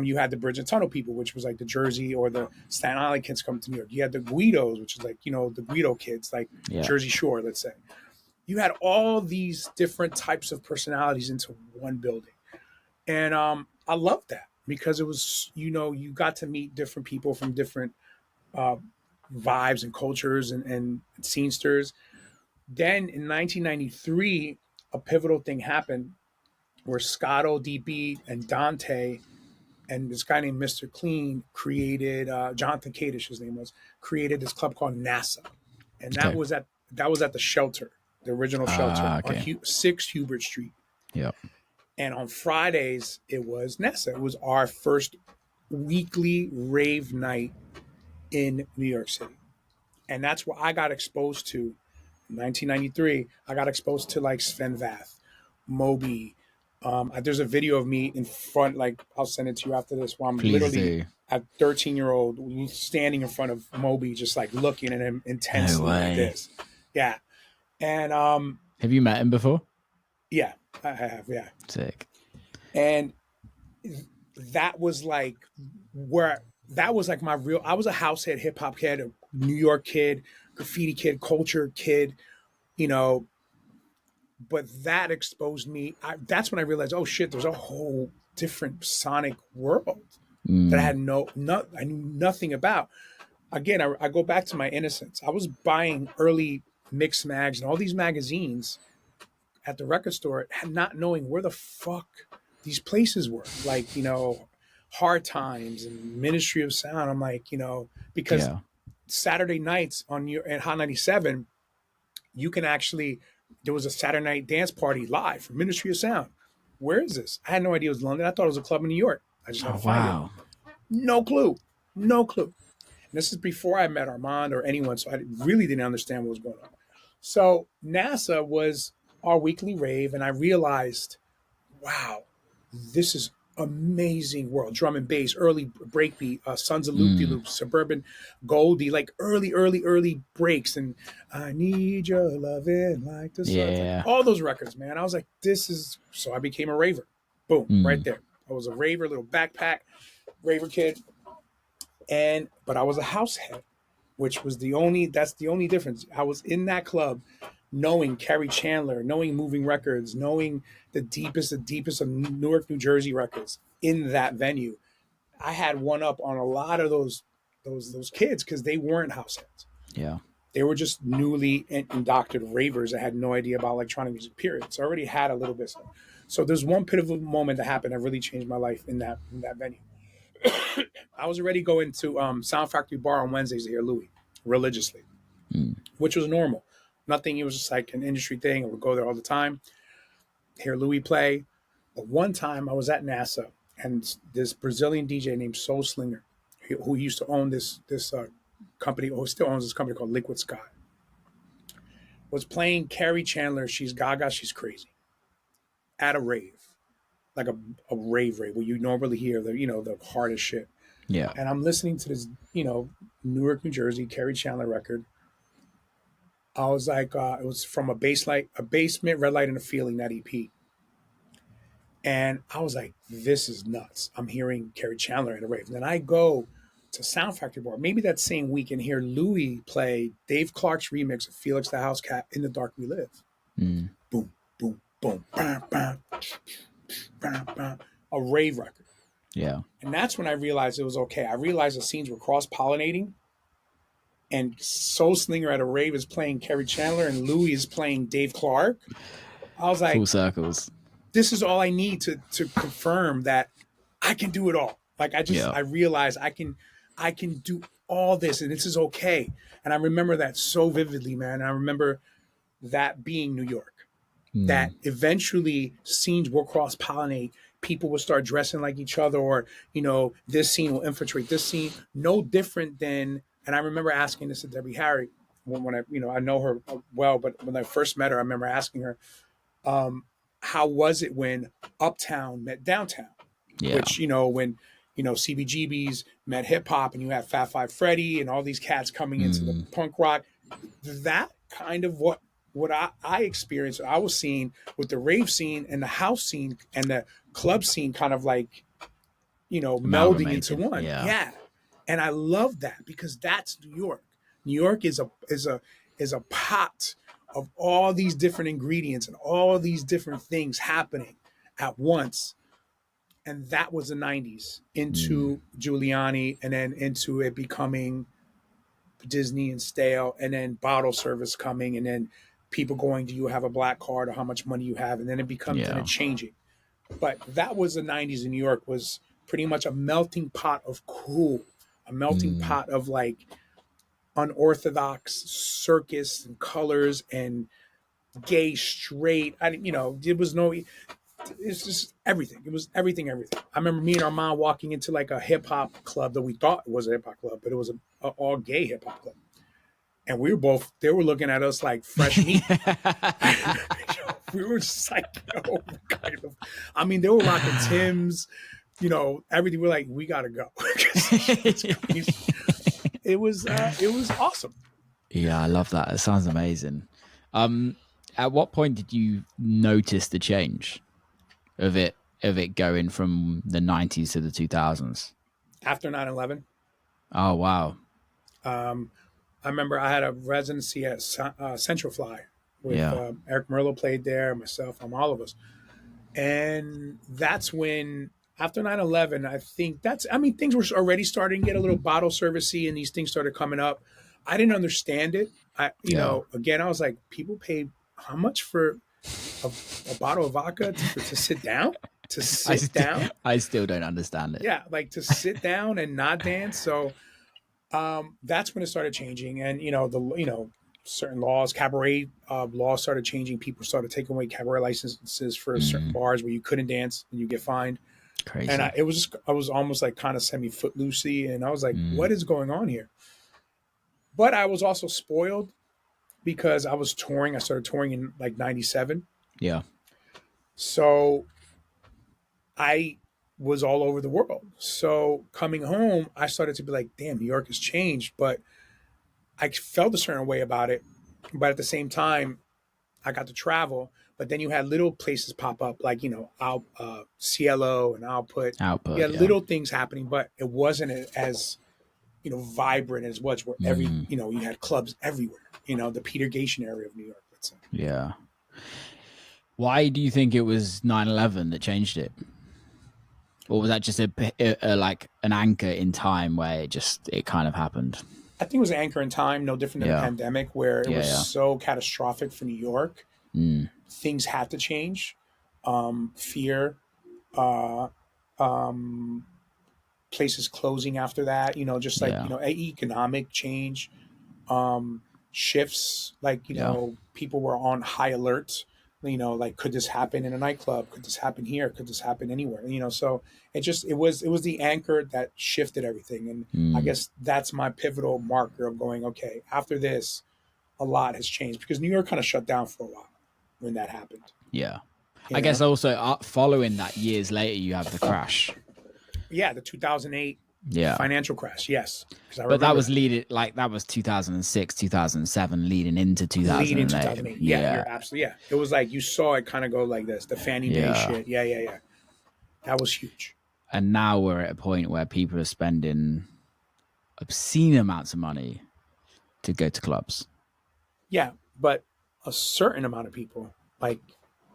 You had the Bridge and Tunnel people, which was like the Jersey or the Staten Island kids coming to New York. You had the Guidos, which is like, you know, the Guido kids, like Yeah. Jersey Shore, let's say. You had all these different types of personalities into one building. And I loved that because it was, you know, you got to meet different people from different uh, vibes and cultures and scenesters. Then in 1993, a pivotal thing happened where Scotto, DB, and Dante and this guy named Mr. Clean created Jonathan Kadish, his name was, created this club called NASA, and Okay. that was at the Shelter, the original Shelter on Okay. 6 Hubert Street. Yeah. And on Fridays it was NASA. It was our first weekly rave night in New York City, and that's what I got exposed to. In 1993, I got exposed to like Sven Vath, Moby. There's a video of me in front, like I'll send it to you after this, where I'm Please literally do. a 13-year-old standing in front of Moby, just like looking at him No intensely like way. this. Yeah. And Have you met him before? yeah, I have, yeah. Sick. And that was like where that was like my real I was a house head, hip hop kid, a New York kid, graffiti kid, culture kid, you know, but that exposed me. That's when I realized, oh shit, there's a whole different sonic world that I Mm. had I knew nothing about. Again, I go back to my innocence. I was buying early mix mags and all these magazines at the record store, not knowing where the fuck these places were. Like, you know, Hard Times and Ministry of Sound. I'm like, you know, because Yeah. Saturday nights on your at Hot 97, you can actually there was a Saturday night dance party live for Ministry of Sound. Where is this? I had no idea it was London. I thought it was a club in New York. I just had Oh to find it. wow. No clue. No clue. And this is before I met Armand or anyone, so I really didn't understand what was going on. So NASA was our weekly rave, and I realized, wow, this is amazing world. Drum and bass, early breakbeat, Sons of Loop De Loops, Suburban Goldie, like early breaks, and I need your loving like the sun. Like Yeah. all those records, man. I was like, this is so I became a raver. Boom, right there. I was a raver, little backpack, raver kid. But I was a house head, which was that's the only difference. I was in that club knowing Kerry Chandler, knowing Moving Records, knowing the deepest of Newark, New Jersey records in that venue. I had one up on a lot of those kids because they weren't house heads. Yeah. They were just newly indoctored ravers that had no idea about electronic music, period. So I already had a little bit. So there's one pivotal moment that happened that really changed my life in that venue. I was already going to Sound Factory Bar on Wednesdays to hear Louis religiously, which was normal. Nothing, it was just like an industry thing. I would go there all the time, hear Louis play. But one time I was at NASA, and this Brazilian DJ named Soul Slinger, who used to own this company, or still owns this company called Liquid Sky, was playing Kerry Chandler, She's Gaga, She's Crazy, at a rave. Like a rave where you normally hear the hardest shit. Yeah. And I'm listening to this, Newark, New Jersey, Kerry Chandler record. I was like, it was from a basement, red light and a feeling, that EP. And I was like, this is nuts. I'm hearing Kerry Chandler at a rave. And then I go to Sound Factory Bar, maybe that same week, and hear Louis play Dave Clarke's remix of Felix the House Cat, In the Dark We Live. Boom, boom, boom, bam, bam, bam, bam. A rave record. Yeah. And that's when I realized it was okay. I realized the scenes were cross-pollinating, and Soul Slinger at a rave is playing Kerry Chandler and Louis is playing Dave Clarke. I was like, full circles. This is all I need to confirm that I can do it all. Like I realized I can do all this, and this is okay. And I remember that so vividly, man. And I remember that being New York. That eventually scenes will cross-pollinate. People will start dressing like each other, or, this scene will infiltrate this scene. No different than, and I remember asking this to Debbie Harry when I know her well, but when I first met her, I remember asking her, how was it when Uptown met Downtown? Yeah. Which, when, CBGBs met hip hop, and you have Fat Five Freddy and all these cats coming into the punk rock. That kind of what I experienced, I was seeing with the rave scene and the house scene and the club scene kind of like, melding into one. Yeah. And I love that because that's New York. New York is a pot of all these different ingredients and all these different things happening at once. And that was the 90s into Giuliani, and then into it becoming Disney and stale, and then bottle service coming, and then people going, do you have a black card, or how much money you have? And then it becomes kind of changing. But that was the 90s in New York, was pretty much a melting pot of cool, a melting pot of like unorthodox circus and colors and gay, straight. It was no, it's just everything. It was everything. I remember me and Armand walking into like a hip hop club that we thought was a hip hop club, but it was an all gay hip hop club. And they were looking at us like fresh meat. We were just like, I mean, they were rocking Timbs, everything. We're like, we gotta go. It was awesome. Yeah, I love that. It sounds amazing. At what point did you notice the change of it going from the 90s to the 2000s? After 9/11. Oh, wow. I remember I had a residency at Central Fly with Eric Merlo played there, myself, all of us. And that's when, after 9/11, I think things were already starting to get a little bottle servicey, and these things started coming up. I didn't understand it. Again, I was like, people pay how much for a bottle of vodka to sit down? To sit down? I still don't understand it. Yeah, like to sit down and not dance. So that's when it started changing, and certain laws, cabaret laws started changing. People started taking away cabaret licenses for certain bars where you couldn't dance and you get fined. Crazy. And I was almost like kind of semi footloosey, and I was like, what is going on here? But I was also spoiled because I was touring. I started touring in like 97. Yeah. So I was all over the world. So coming home, I started to be like, damn, New York has changed. But I felt a certain way about it. But at the same time, I got to travel. But then you had little places pop up, like, CLO and Output. You Output, had yeah. little things happening, but it wasn't as, vibrant as much where you had clubs everywhere, the Peter Gation area of New York, let's say. Yeah. Why do you think it was 9/11 that changed it? Or was that just a like an anchor in time where it kind of happened? I think it was an anchor in time, no different than the pandemic, where it was so catastrophic for New York. Things had to change. Fear, uh, um, places closing after that, just like, economic change, shifts, like, people were on high alert, like, could this happen in a nightclub? Could this happen here? Could this happen anywhere? So it was the anchor that shifted everything. And I guess that's my pivotal marker of going, okay, after this, a lot has changed, because New York kind of shut down for a while when that happened. Yeah. I guess also following that, years later, you have the crash. Yeah, the 2008 financial crash. Yes, but that was that was 2006, 2007, leading into 2008. Leading 2008. Yeah, you're absolutely. Yeah, it was like you saw it kind of go like this. The Fannie Mae shit. Yeah. That was huge. And now we're at a point where people are spending obscene amounts of money to go to clubs. Yeah, but a certain amount of people, like,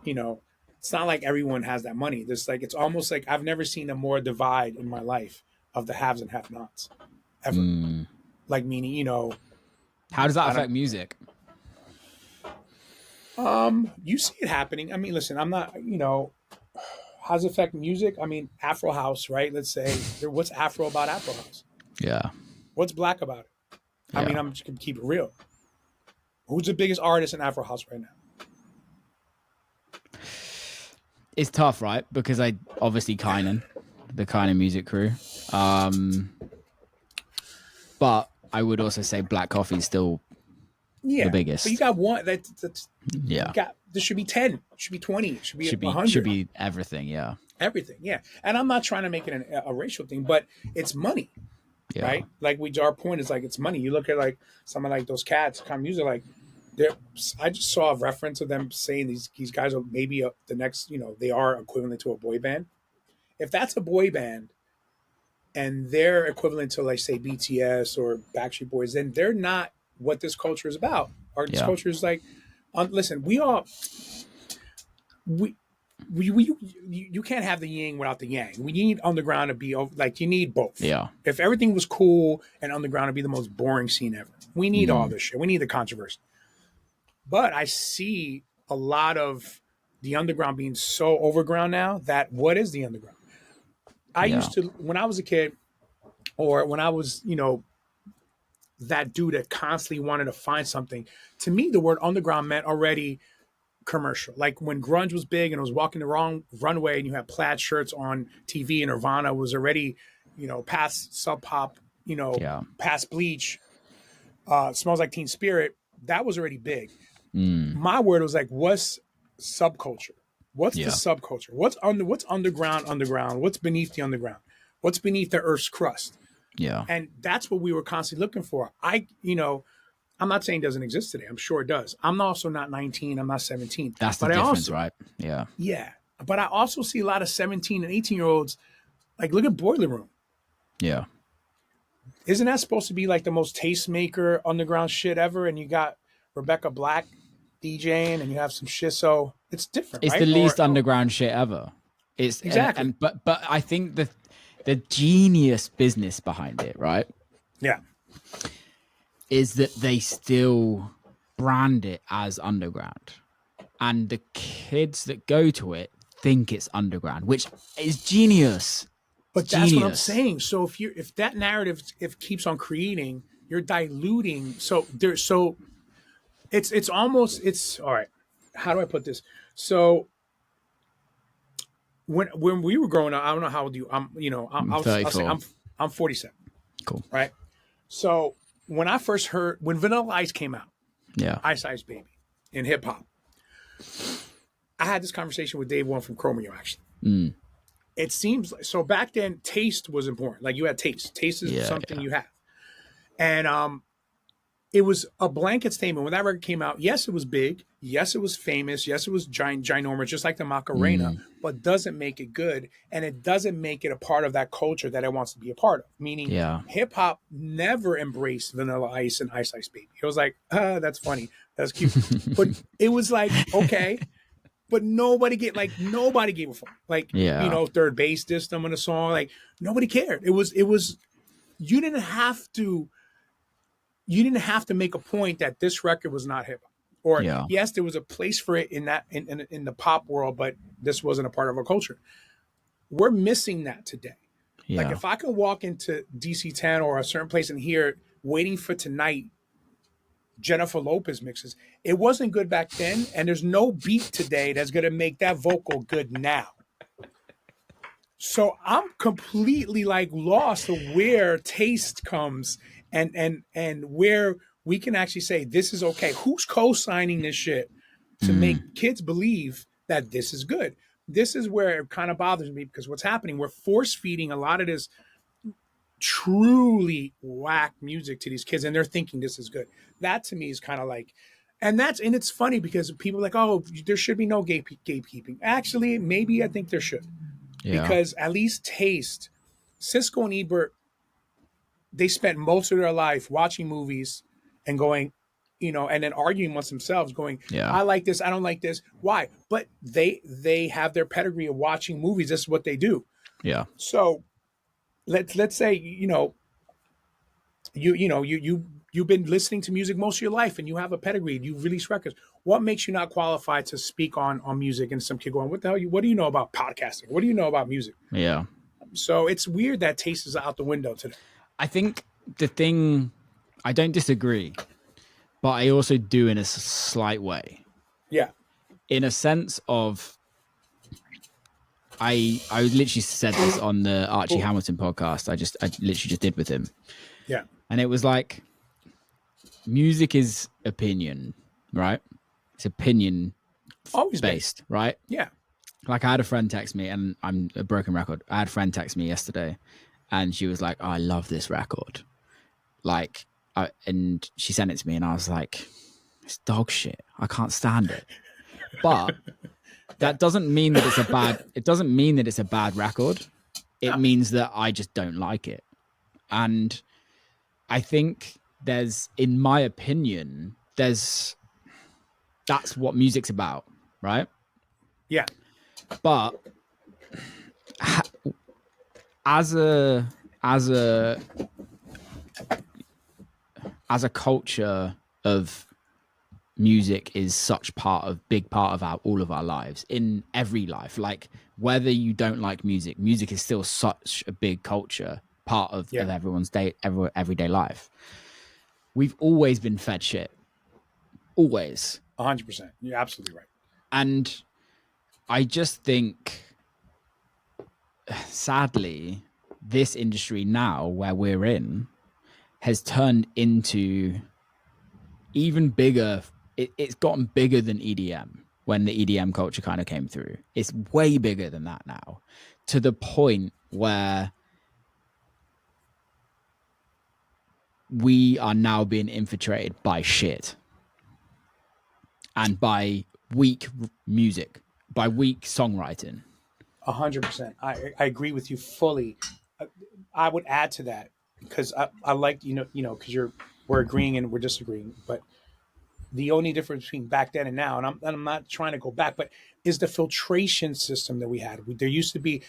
it's not like everyone has that money. It's almost like I've never seen a more divide in my life of the haves and have-nots ever. Like, meaning, how does that affect music? You see it happening. I mean, listen, I'm not, how does it affect music? I mean, Afro house, right? Let's say, what's Afro about Afro house? Yeah. What's black about it? Yeah. I mean, I'm just gonna keep it real. Who's the biggest artist in Afro house right now? It's tough, right? Because obviously Kynan, the Kynan music crew. But I would also say Black Coffee is still the biggest. But you got one. That's there should be 10. It should be 20. It should be 100. Should be everything, yeah. Everything, yeah. And I'm not trying to make it a racial thing, but it's money, right? Like our point is like it's money. You look at like some of like those cats, kind of music, like I just saw a reference of them saying these guys are maybe the next, they are equivalent to a boy band. If that's a boy band and they're equivalent to, like, say, BTS or Backstreet Boys, then they're not what this culture is about. This culture is like, listen, you can't have the yin without the yang. We need underground to be like, you need both. Yeah. If everything was cool and underground would be the most boring scene ever. We need all this shit. We need the controversy. But I see a lot of the underground being so overground now that what is the underground? I used to, when I was a kid, or when I was, that dude that constantly wanted to find something, to me, the word underground meant already commercial. Like when grunge was big and it was walking the wrong runway and you had plaid shirts on TV and Nirvana was already, past Sub Pop, past Bleach, Smells Like Teen Spirit, that was already big. My word was like, what's subculture? What's the subculture? What's underground? What's beneath the underground? What's beneath the earth's crust? Yeah. And that's what we were constantly looking for. I'm not saying it doesn't exist today. I'm sure it does. I'm also not 19. I'm not 17. That's the difference, right? Yeah. Yeah. But I also see a lot of 17 and 18-year-olds, like, look at Boiler Room. Yeah. Isn't that supposed to be like the most tastemaker underground shit ever? And you got Rebecca Black DJing and you have some shit. So it's different. It's right? the least underground shit ever. It's exactly. But I think the genius business behind it, right? Yeah. Is that they still brand it as underground. And the kids that go to it think it's underground, which is genius. But that's what I'm saying. So if that narrative keeps on creating, you're diluting. So it's almost all right. How do I put this? So when we were growing up, I don't know how old you. I'm 47. Cool. Right. So when I first heard when Vanilla Ice came out, Ice Ice Baby in hip hop, I had this conversation with Dave One from Chromeo actually. it seems like, so back then taste was important. Like you had taste. Taste is something you have. And it was a blanket statement. When that record came out, yes, it was big. Yes, it was famous. Yes, it was ginormous, just like the Macarena, but doesn't make it good. And it doesn't make it a part of that culture that it wants to be a part of. Meaning hip hop never embraced Vanilla Ice and Ice Ice Baby. It was like, that's funny. That's cute. But it was like, okay. But nobody gave a fuck. Like, you know, Third Bass dissed them in a song. Like, nobody cared. It was, you didn't have to make a point that this record was not hip hop. Or yes, there was a place for it in that in the pop world, but this wasn't a part of our culture. We're missing that today. Like if I can walk into DC 10 or a certain place and hear Waiting for Tonight, Jennifer Lopez mixes, it wasn't good back then, and there's no beat today that's gonna make that vocal good now. So I'm completely like lost of where taste comes and where we can actually say this is okay. Who's co-signing this shit to make kids believe that this is good? This is where it kind of bothers me, because what's happening, we're force feeding a lot of this truly whack music to these kids, and they're thinking this is good. That to me is kind of like, and it's funny because people are like, oh, there should be no gatekeeping. Actually, maybe I think there should. Because at least taste, Siskel and Ebert, they spent most of their life watching movies and going, you know, and then arguing amongst themselves, going, I like this, I don't like this. Why? But they have their pedigree of watching movies. This is what they do. Yeah. So let's say, you've been listening to music most of your life and you have a pedigree, you've released records. What makes you not qualified to speak on music? And some kid going, what do you know about podcasting? What do you know about music? Yeah. So it's weird that taste is out the window today. I think I don't disagree, but I also do in a slight way. Yeah. In a sense of, I literally said this on the Archie Hamilton podcast. I literally just did with him. Yeah. And it was like, music is opinion, right? It's opinion always based, right? Yeah. Like I had a friend text me, and I'm a broken record. I had a friend text me yesterday, and she was like, oh, I love this record. Like, and she sent it to me, and I was like, it's dog shit. I can't stand it. But that doesn't mean that it doesn't mean that it's a bad record. It means that I just don't like it. And I think in my opinion, that's what music's about, right? Yeah. But as a culture of music is such big part of all of our lives, in every life. Like whether you don't like music is still such a big culture part of everyone's everyday life. We've always been fed shit. Always. 100%. You're absolutely right. And I just think, sadly, this industry now where we're in has turned into even bigger. It's gotten bigger than EDM when the EDM culture kind of came through. It's way bigger than that now, to the point where we are now being infiltrated by shit and by weak music, by weak songwriting. 100%. I agree with you fully. I would add to that because I like, because we're agreeing and we're disagreeing, but the only difference between back then and now, and I'm not trying to go back, but is the filtration system that we had. There used to be,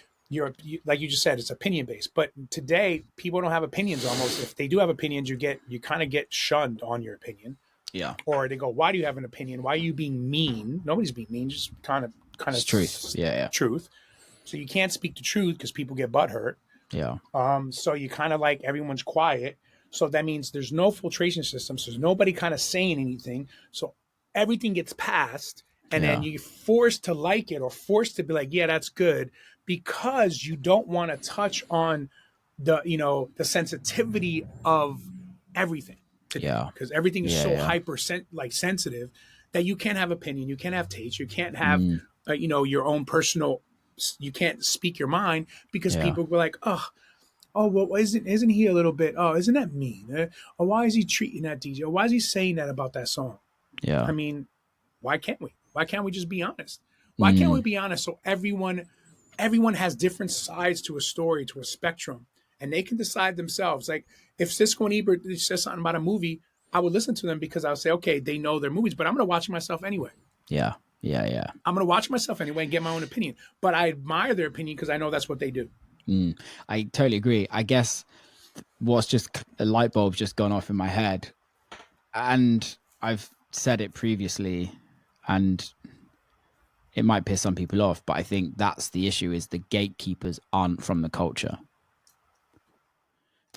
like you just said, it's opinion based, but today people don't have opinions. Almost, if they do have opinions, you kind of get shunned on your opinion. Yeah. Or they go, why do you have an opinion? Why are you being mean? Nobody's being mean, just kind of it's truth. Yeah. Truth. So you can't speak the truth because people get butthurt. Yeah. So you kind of like everyone's quiet. So that means there's no filtration system. So there's nobody kind of saying anything. So everything gets passed, and then you're forced to like it or forced to be like, yeah, that's good, because you don't want to touch on the sensitivity of everything today. Yeah. Because everything is so hyper sensitive that you can't have opinion, you can't have taste, you can't have your own personal speak your mind because Yeah. people were like, well, isn't he a little bit? Oh, isn't that mean? Or why is he treating that DJ? Or why is he saying that about that song? Yeah. I mean, why can't we? Why can't we just be honest? Why can't we Mm. be honest so everyone has different sides to a story, to a spectrum, and they can decide themselves. Like if Cisco and Ebert says something about a movie, I would listen to them because I would say, okay, they know their movies, but I'm going to watch it myself anyway. Yeah. Yeah. Yeah. I'm going to watch myself anyway and get my own opinion. But I admire their opinion because I know that's what they do. I totally agree. I guess what's just a light bulb just gone off in my head, and I've said it previously, and it might piss some people off, but I think that's the issue: is the gatekeepers aren't from the culture.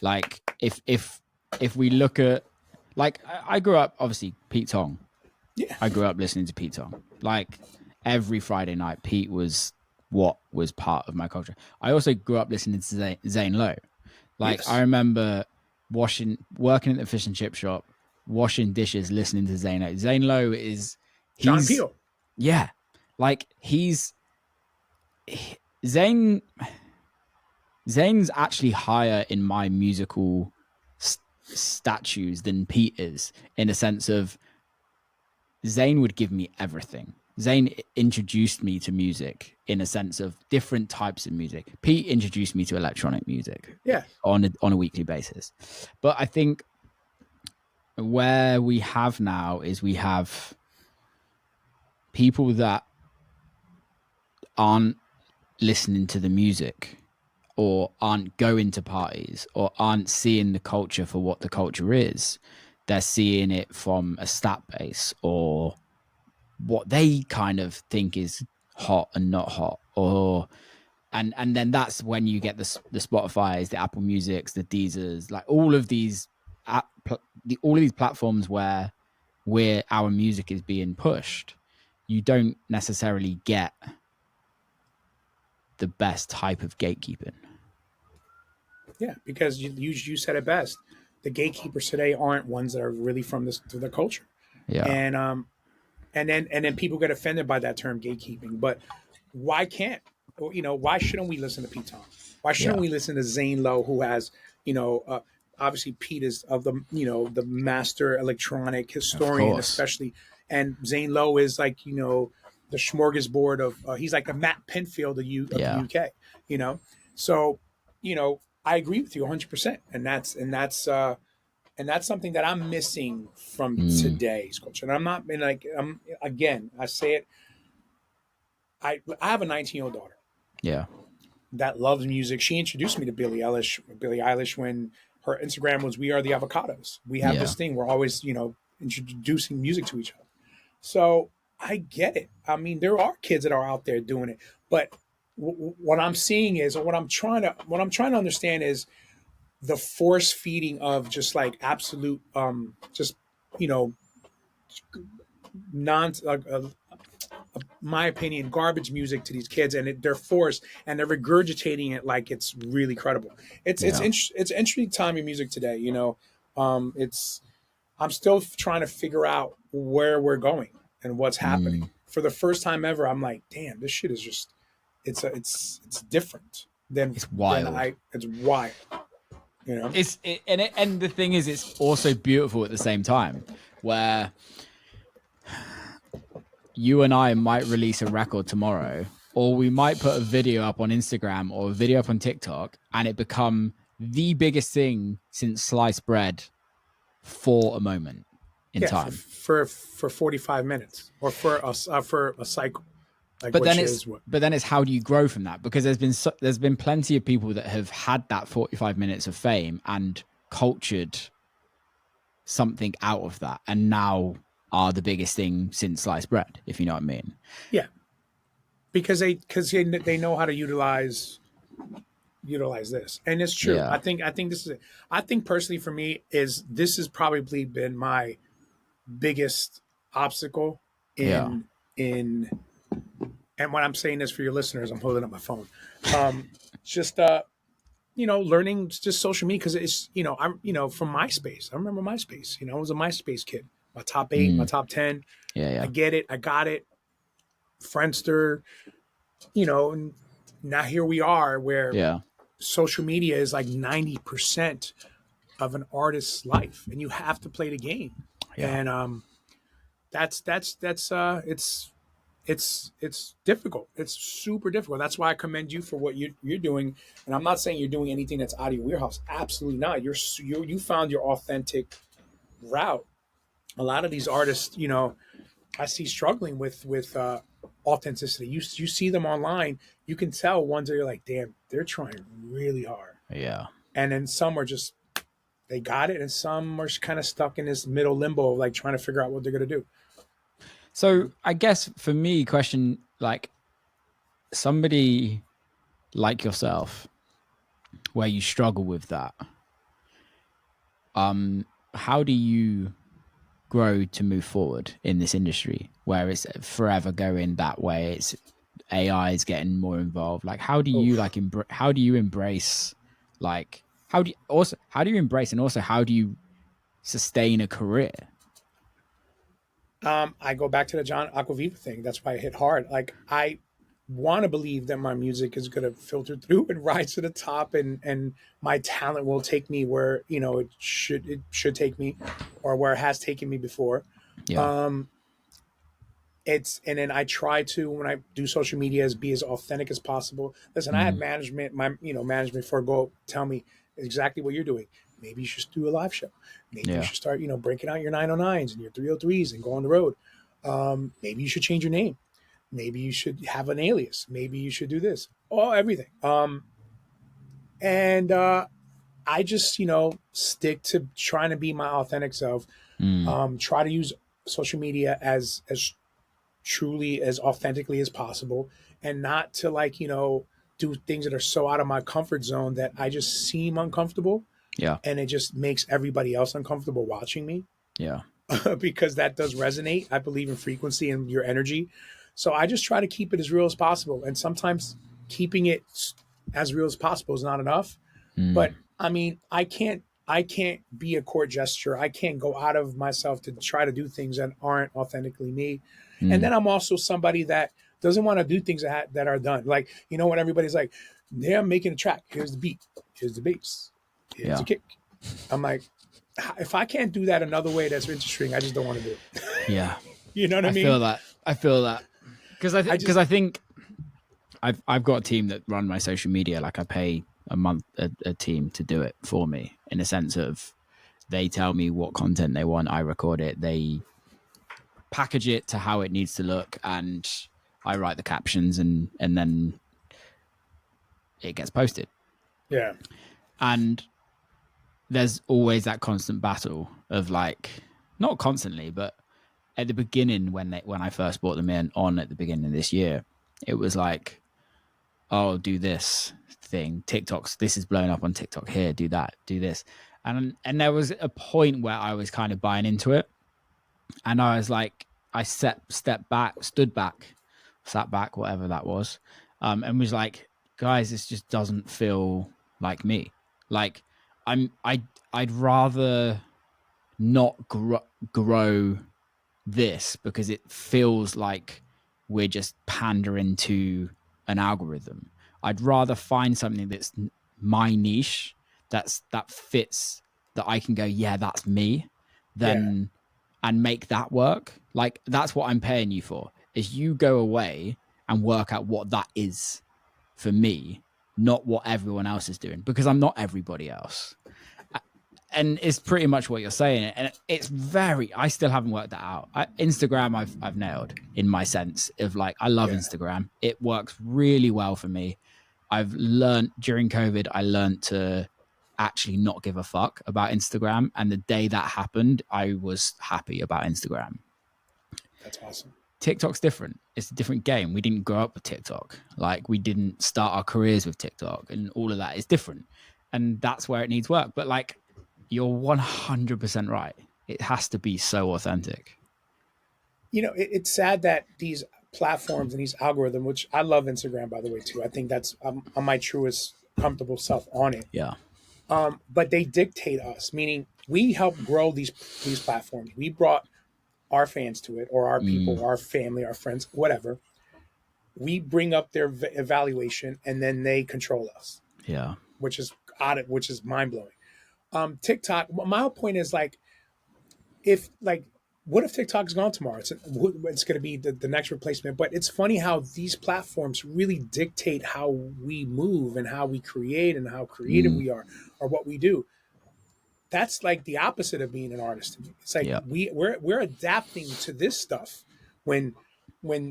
Like if we look at, like, I grew up obviously Pete Tong. Yeah. I grew up listening to Pete Tong. Like every Friday night, Pete was what was part of my culture. I also grew up listening to Zane Lowe. Like Yes. I remember working at the fish and chip shop, washing dishes, listening to Zane Lowe. Zane Lowe is John Peel. Yeah, like Zane's actually higher in my musical statues than Pete is, in a sense of Zane would give me everything. Zane introduced me to music in a sense of different types of music. Pete introduced me to electronic music, yeah, on a weekly basis. But I think where we have now is we have people that aren't listening to the music, or aren't going to parties, or aren't seeing the culture for what the culture is. They're seeing it from a stat base, or what they kind of think is hot and not hot, or and then that's when you get the Spotify's, the Apple Musics, the Deezers, like all of these all of these platforms where our music is being pushed. You don't necessarily get the best type of gatekeeping. Yeah, because you said it best. The gatekeepers today aren't ones that are really from the culture. Yeah. And then people get offended by that term gatekeeping. But why can't why shouldn't we listen to Pete Tong? Why shouldn't Yeah. we listen to Zane Lowe, who has obviously Pete is of the the master electronic historian, especially, and Zane Lowe is like the smorgasbord of he's like the Matt Pinfield of the UK. So I agree with you 100%, and that's something that I'm missing from today's culture. And I'm not again, I say it. I have a 19-year-old daughter. Yeah. That loves music. She introduced me to Billie Eilish when her Instagram was "We Are the Avocados." We have this thing. We're always, introducing music to each other. So I get it. I mean, there are kids that are out there doing it, but what I'm seeing is, or what I'm trying to understand is the force feeding of just like absolute, just non my opinion, garbage music to these kids, and they're forced and they're regurgitating it like it's really credible. It's interesting time in music today. It's I'm still trying to figure out where we're going and what's happening. For the first time ever, I'm like, damn, this shit is just it's different than it's wild. It's wild. And the thing is, it's also beautiful at the same time, where you and I might release a record tomorrow, or we might put a video up on Instagram or a video up on TikTok, and it become the biggest thing since sliced bread for a moment in time. For 45 minutes or for a cycle. Like, but then it's how do you grow from that? Because there's been plenty of people that have had that 45 minutes of fame and cultured something out of that, and now are the biggest thing since sliced bread, if you know what I mean. Yeah, because they know how to utilize this, and it's true. Yeah. I think this is it. I think personally for me this has probably been my biggest obstacle in and when I'm saying this for your listeners, I'm holding up my phone. Just learning just social media, because it's I'm from MySpace. I remember MySpace. I was a MySpace kid. My top 8, my top 10. Yeah. I get it. I got it. Friendster. And now here we are where Yeah. social media is like 90% of an artist's life, and you have to play the game. Yeah. And that's it's difficult. It's super difficult. That's why I commend you for what you're doing. And I'm not saying you're doing anything that's out of your wheelhouse. Absolutely not. You found your authentic route. A lot of these artists, I see struggling with authenticity. You see them online, you can tell ones that you're like, damn, they're trying really hard. Yeah. And then some are just they got it, and some are kind of stuck in this middle limbo of like trying to figure out what they're gonna do. So I guess for me, question like somebody like yourself, where you struggle with that, how do you grow to move forward in this industry where it's forever going that way? It's AI is getting more involved. Like, how do you Oof. how do you embrace, like, how do you embrace, and also how do you sustain a career? I go back to the John Aquaviva thing. That's why I hit hard. Like I want to believe that my music is going to filter through and rise to the top, and my talent will take me where it should take me, or where it has taken me before. Yeah. Um, and then I try to, when I do social media, be as authentic as possible. Listen, I had Mm, management for go tell me exactly what you're doing. Maybe you should do a live show. Maybe you yeah. should start breaking out your 909s and your 303s and go on the road. Maybe you should change your name. Maybe you should have an alias. Maybe you should do this. Oh, everything. And I just stick to trying to be my authentic self. Mm, Try to use social media as truly as authentically as possible, and not to do things that are so out of my comfort zone that I just seem uncomfortable, yeah. and it just makes everybody else uncomfortable watching me. Yeah. Because that does resonate. I believe in frequency and your energy. So I just try to keep it as real as possible. And sometimes keeping it as real as possible is not enough. Mm, But I mean, I can't be a court gesture. I can't go out of myself to try to do things that aren't authentically me. And mm, then I'm also somebody that doesn't want to do things that are done. Like, when everybody's like, yeah, I'm making a track. Here's the beat. Here's the bass. Here's yeah. the kick. I'm like, if I can't do that another way that's interesting, I just don't want to do it. Yeah. You know what I I mean? feel that. I feel that. Because I just, I think I've got a team that run my social media. Like, I pay a month a team to do it for me, in a sense of they tell me what content they want, I record it, they package it to how it needs to look, and I write the captions, and then it gets posted. yeah, And there's always that constant battle of, like, not constantly, but at the beginning, when I first brought them in on at the beginning of this year, it was like, oh, do this thing, TikToks, this is blowing up on TikTok, here, do that, do this. And there was a point where I was kind of buying into it, and I was like, I stepped back, stood back, sat back, whatever that was, and was like, guys, this just doesn't feel like me. Like, I'd rather not grow this, because it feels like we're just pandering to an algorithm. I'd rather find something that's my niche, that fits, that I can go, yeah, that's me, yeah, than and make that work. Like, that's what I'm paying you for, is you go away and work out what that is for me, not what everyone else is doing, because I'm not everybody else. And it's pretty much what you're saying, and it's very, I still haven't worked that out. Instagram, I've nailed, in my sense of, like, I love yeah. Instagram. It works really well for me. I've learned during COVID, I learned to actually not give a fuck about Instagram, and the day that happened, I was happy about Instagram. That's awesome. TikTok's different. It's a different game. We didn't grow up with TikTok. Like, we didn't start our careers with TikTok, and all of that is different. And that's where it needs work. But, like, you're 100% right. It has to be so authentic. It's sad that these platforms and these algorithms, which I love Instagram, by the way, too. I think that's I'm my truest comfortable self on it. Yeah. But they dictate us, meaning we help grow these platforms. We brought our fans to it, or our people, Mm, our family, our friends, whatever. we bring up their evaluation, and then they control us, Yeah. which is odd, which is mind blowing. TikTok. My whole point is like, if like, what if TikTok's gone tomorrow? It's going to be the next replacement. But it's funny how these platforms really dictate how we move and how we create and how creative Mm. we are or what we do. That's like the opposite of being an artist to me. It's like Yeah. we're adapting to this stuff when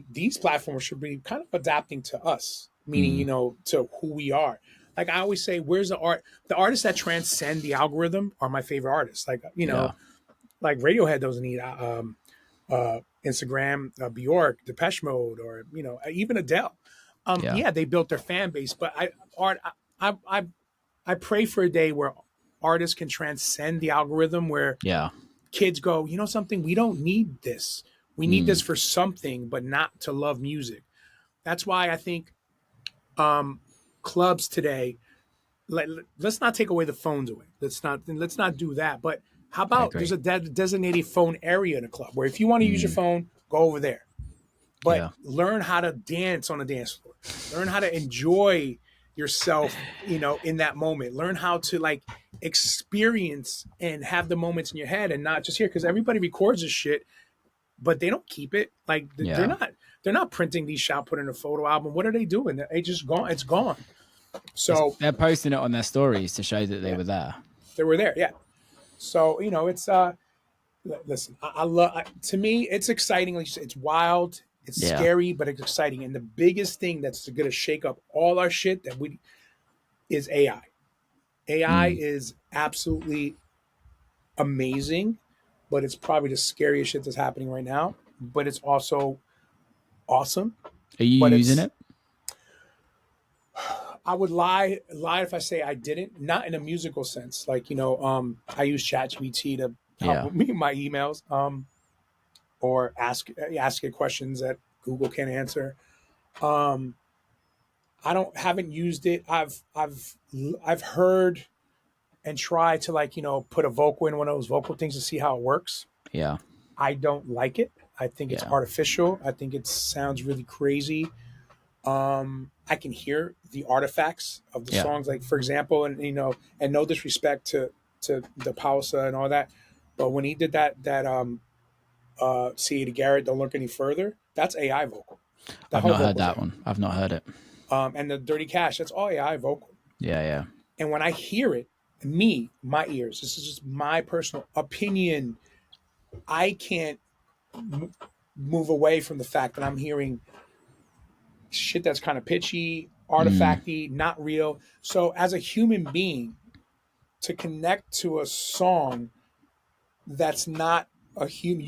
these platforms should be kind of adapting to us, meaning Mm. to who we are. Like I always say, where's the art? The artists that transcend the algorithm are my favorite artists. Like Yeah. like Radiohead doesn't need Instagram, Bjork, Depeche Mode, or even Adele. Yeah. Yeah, they built their fan base, but I pray for a day where artists can transcend the algorithm, where Yeah. kids go, you know something, we don't need this. We need Mm. this for something, but not to love music. That's why I think clubs today, let's not take away the phones away. Let's not do that. But how I about there's agree. a designated phone area in a club where if you want to use your Mm. phone, go over there. But Yeah. learn how to dance on a dance floor. Learn how to enjoy yourself, in that moment. Learn how to like experience and have the moments in your head and not just here, because everybody records this shit, but they don't keep it. Like Yeah. they're not printing these shot, put in a photo album. What are they doing? They just gone. It's gone. So They're posting it on their stories to show that they yeah, were there. they were there. Yeah. So it's listen, I love. To me, it's exciting. Like you said, it's wild. It's Yeah. scary, but it's exciting. And the biggest thing that's going to shake up all our shit is AI. AI Mm. is absolutely amazing, but it's probably the scariest shit that's happening right now. But it's also awesome. Are you But using it? I would lie if I say I didn't. Not in a musical sense. Like I use ChatGPT to Yeah. help me in my emails. Or ask it questions that Google can't answer. Um, I don't haven't used it. I've heard and tried to like put a vocal in one of those vocal things to see how it works. Yeah. I don't like it. I think it's Yeah. artificial. I think it sounds really crazy. I can hear the artifacts of the Yeah. songs, like for example, and no disrespect to the Pausa and all that, but when he did that C.A. Garrett, Don't Look Any Further, that's AI vocal. That I've whole not heard vocal's that AI. one. I've not heard it. And the Dirty Cash, that's all AI vocal. Yeah. Yeah. And when I hear it, my ears, this is just my personal opinion, I can't move away from the fact that I'm hearing shit that's kind of pitchy, Mm. artifacty, not real. So as a human being, to connect to a song that's not a human,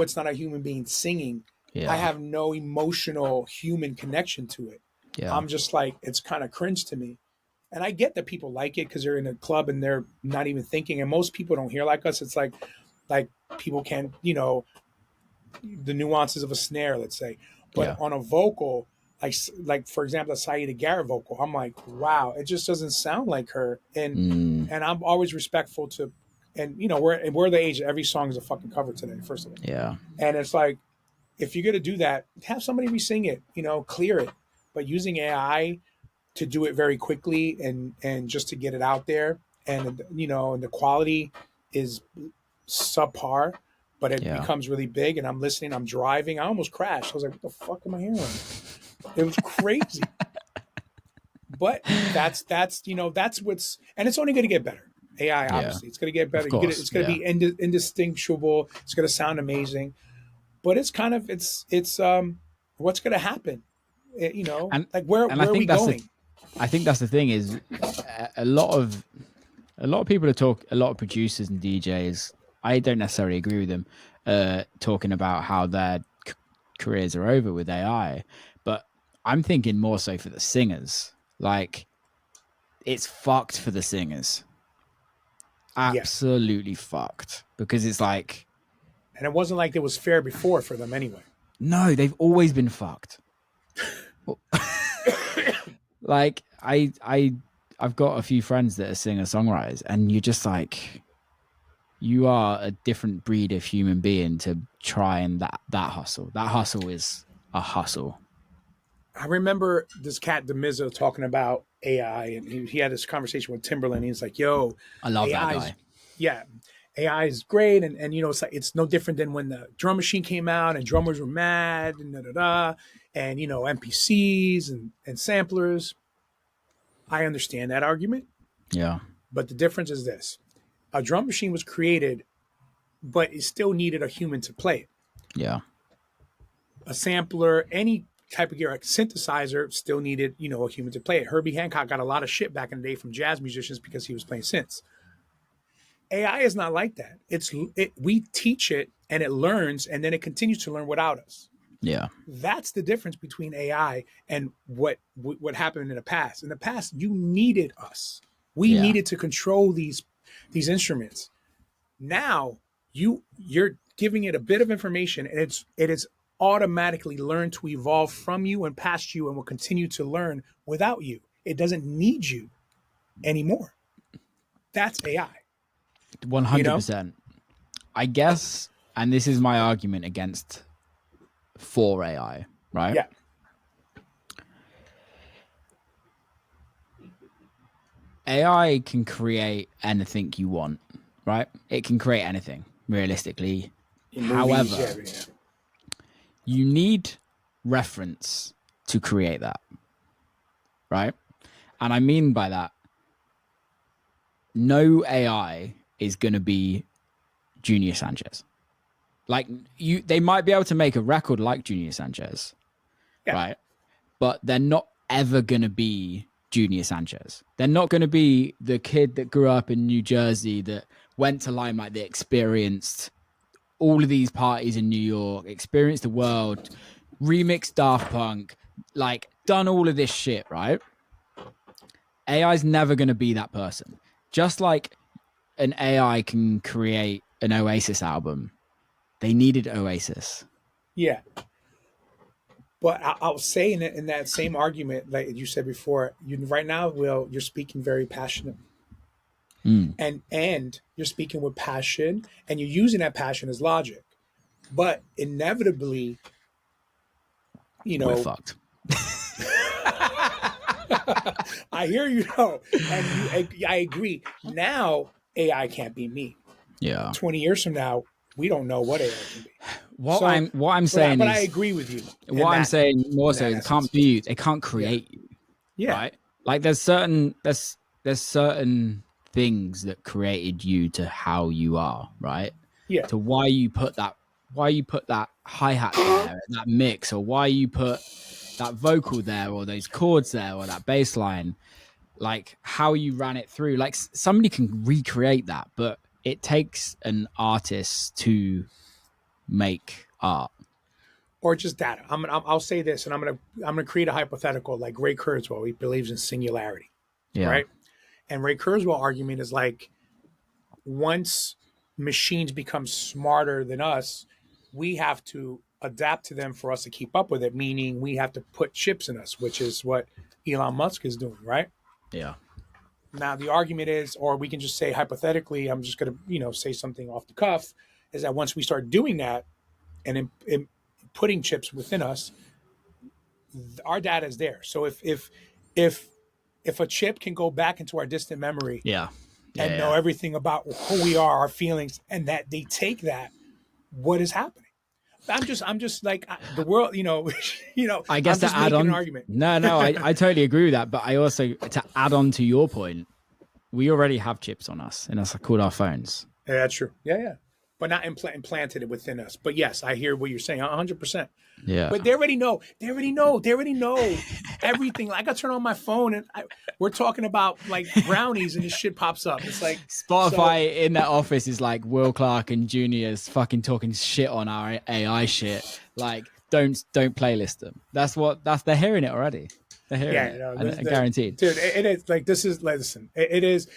it's not a human being singing. I Yeah. have no emotional human connection to it. Yeah. I'm just like, it's kind of cringe to me. And I get that people like it because they're in a club and they're not even thinking. And most people don't hear like us. It's like people can, the nuances of a snare, let's say. But Yeah. on a vocal, like for example, a Saida Garrett vocal, I'm like, wow, it just doesn't sound like her. And Mm. I'm always respectful to, and we're the age that every song is a fucking cover today, first of all. Yeah. And it's like, if you're gonna do that, have somebody re-sing it, clear it. But using AI to do it very quickly and just to get it out there, and and the quality is subpar, but it Yeah. becomes really big. And I'm listening, I'm driving, I almost crashed. I was like, what the fuck am I hearing? It was crazy. But that's what's, and it's only going to get better. AI, Yeah. obviously, it's going to get better. Of course. It's going to Yeah. be indistinguishable. It's going to sound amazing. But it's kind of it's what's going to happen? And Like where and I are we think that's going? I think that's the thing is a lot of people a lot of producers and DJs. I don't necessarily agree with them talking about how their careers are over with AI, but I'm thinking more so for the singers. Like it's fucked for the singers. Yeah, Absolutely fucked because it's like and it wasn't like it was fair before for them anyway. no, they've always been fucked. Like I've got a few friends that are singer songwriters, and you're just like, you are a different breed of human being to try and that hustle. That hustle is a hustle. I remember this cat Demizzo talking about AI, and he had this conversation with Timberland. He's like, "Yo, I love that AI's guy. yeah, AI is great, and you know, it's like it's no different than when the drum machine came out and drummers were mad and da da da, and you know, MPCs and samplers. I understand that argument, Yeah. but the difference is this: a drum machine was created, but it still needed a human to play it. Yeah. A sampler, any type of gear, like synthesizer, still needed, you know, a human to play it. Herbie Hancock got a lot of shit back in the day from jazz musicians because he was playing synths. AI is not like that. We teach it and it learns and then it continues to learn without us. Yeah. That's the difference between AI and what happened in the past. In the past, you needed us. We Yeah. needed to control these instruments. Now you're giving it a bit of information and it is automatically learned to evolve from you and past you and will continue to learn without you. It doesn't need you anymore. That's AI. 100%. I guess, and this is my argument against for AI, right? Yeah. AI can create anything you want, right? It can create anything, realistically. However, you need reference to create that, right? And I mean by that, no AI is going to be Junior Sanchez. Like they might be able to make a record like Junior Sanchez, right? But they're not ever going to be Junior Sanchez. They're not going to be the kid that grew up in New Jersey that went to Limelight, that experienced all of these parties in New York, experienced the world, remixed Daft Punk, like done all of this shit, right? AI's never going to be that person. Just like an AI can create an Oasis album, they needed Oasis. Yeah. But I'll say in that same argument, like you said before, right now, Will, you're speaking very passionate. And you're speaking with passion and you're using that passion as logic. But inevitably, you know, we're fucked. I hear you know, and I agree. Now AI can't be me. Yeah. 20 years from now, we don't know what AI can be. What I'm saying but is, I agree with you. I'm saying more so, it can't be you. It can't create you. Yeah. Right? Like there's certain things that created you to how you are, right? Yeah. To why you put that hi-hat there, that mix, or why you put that vocal there, or those chords there, or that bass line, like how you ran it through. Like somebody can recreate that, but it takes an artist to make art. Or just data. I'll say this, and I'm gonna create a hypothetical like Ray Kurzweil. He believes in singularity, right? And Ray Kurzweil argument is like once machines become smarter than us, we have to adapt to them for us to keep up with it. Meaning we have to put chips in us, which is what Elon Musk is doing, right? Yeah. Now the argument is, or we can just say hypothetically, I'm just gonna say something off the cuff, is that once we start doing that and in putting chips within us, our data is there. So if a chip can go back into our distant memory, and know everything about who we are, our feelings, and that they take that, what is happening? I'm just like the world, I guess I'm just to add making on, an argument. No, I totally agree with that. But I also, to add on to your point, we already have chips on us, and that's called our phones. Yeah, that's true. Yeah. But not implanted it within us. But yes, I hear what you're saying, 100%. Yeah. But they already know. They already know everything. Like I turn on my phone and we're talking about like brownies and this shit pops up. It's like Spotify in that office is like Will Clarke and Junior's fucking talking shit on our AI shit. Like don't playlist them. They're hearing it already. They're hearing it. Guaranteed. Dude, it is like this is listen. It is.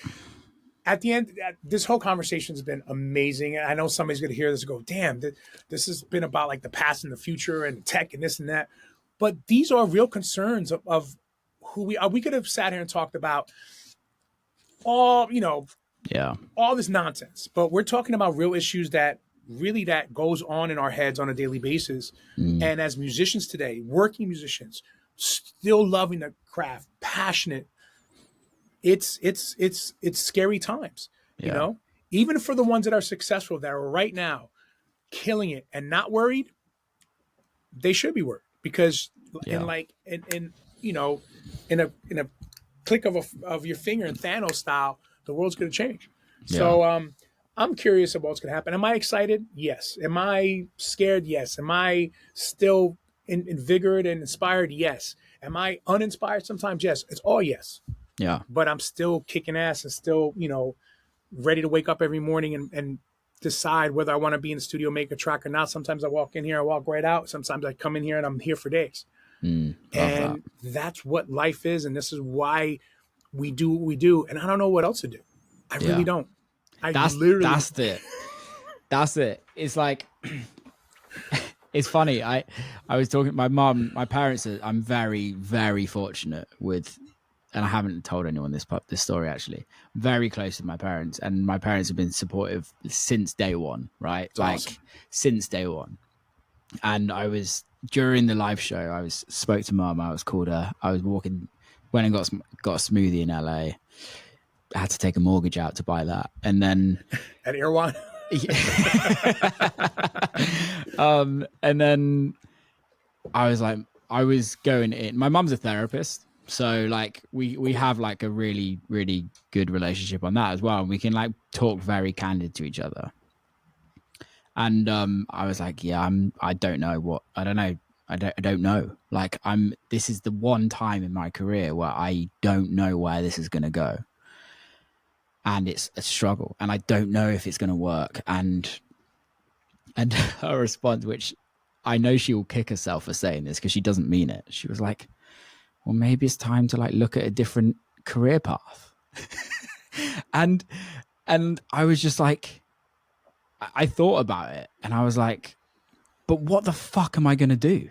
At the end, this whole conversation has been amazing. And I know somebody's going to hear this and go, damn, this has been about like the past and the future and tech and this and that. But these are real concerns of who we are. We could have sat here and talked about all this nonsense. But we're talking about real issues that goes on in our heads on a daily basis. And as musicians today, working musicians, still loving the craft, passionate. It's scary times, you Yeah. know, even for the ones that are successful, that are right now killing it and not worried. They should be worried, because Yeah. in you know, in a click of your finger, in Thanos style, the world's going to change. Yeah. So I'm curious about what's going to happen. Am I excited? Yes. Am I scared? Yes. Am I still invigorated and inspired? Yes. Am I uninspired sometimes? Yes. It's all yes. Yeah. But I'm still kicking ass and still, ready to wake up every morning and decide whether I want to be in the studio, make a track or not. Sometimes I walk in here, I walk right out. Sometimes I come in here and I'm here for days. Love that. And that's what life is. And this is why we do what we do. And I don't know what else to do. I really don't. That's it. It's like, it's funny. I was talking to my mom, my parents. I'm very, very fortunate with, and I haven't told anyone this story actually. Very close with my parents, and my parents have been supportive since day one, right? It's awesome. Since day one. And I was, during the live show, spoke to mom. I was walking, went and got a smoothie in LA. I had to take a mortgage out to buy that, and then at Erewhon. And then I was going in. My mum's a therapist, so like we have like a really, really good relationship on that as well. And we can like talk very candid to each other. And I was like, yeah, I don't know. Like this is the one time in my career where I don't know where this is going to go. And it's a struggle, and I don't know if it's going to work. And her response, which I know she will kick herself for saying this because she doesn't mean it. She was like, well, maybe it's time to like look at a different career path. and I was just like, I thought about it, and I was like, but what the fuck am I going to do?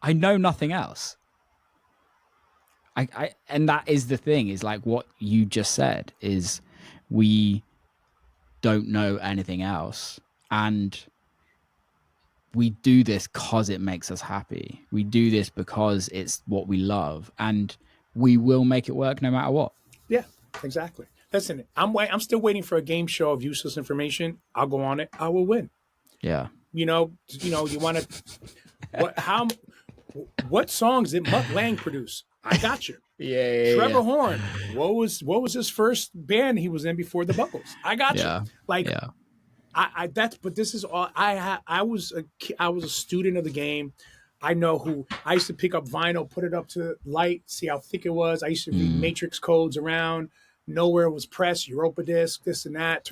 I know nothing else. And that is the thing, is like what you just said, is we don't know anything else. And we do this because it makes us happy. We do this because it's what we love, and we will make it work no matter what. Yeah, exactly. Listen, I'm still waiting for a game show of useless information. I'll go on it. I will win. Yeah. You want to, what songs did Mutt Lang produce? I got you. Yeah. Trevor Horn. What was his first band he was in before the Buggles? I got you. Like, but this is all I was a student of the game. I know who I used to pick up vinyl, put it up to light, see how thick it was. I used to read matrix codes around, know where it was pressed, Europa disc, this and that.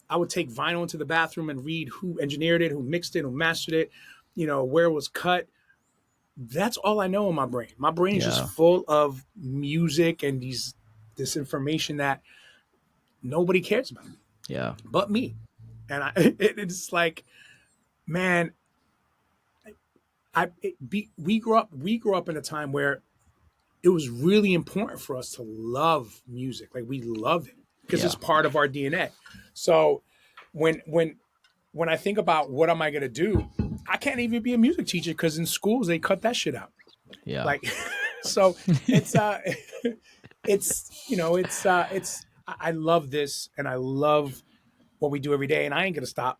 I would take vinyl into the bathroom and read who engineered it, who mixed it, who mastered it, where it was cut. That's all I know in my brain. My brain is just full of music and this information that nobody cares about. Yeah. But me. And it's like, man, we grew up in a time where it was really important for us to love music. Like, we loved it because it's part of our DNA. So when I think about what am I going to do, I can't even be a music teacher because in schools they cut that shit out. Yeah. Like, so it's I love this, and I love what we do every day, and I ain't going to stop.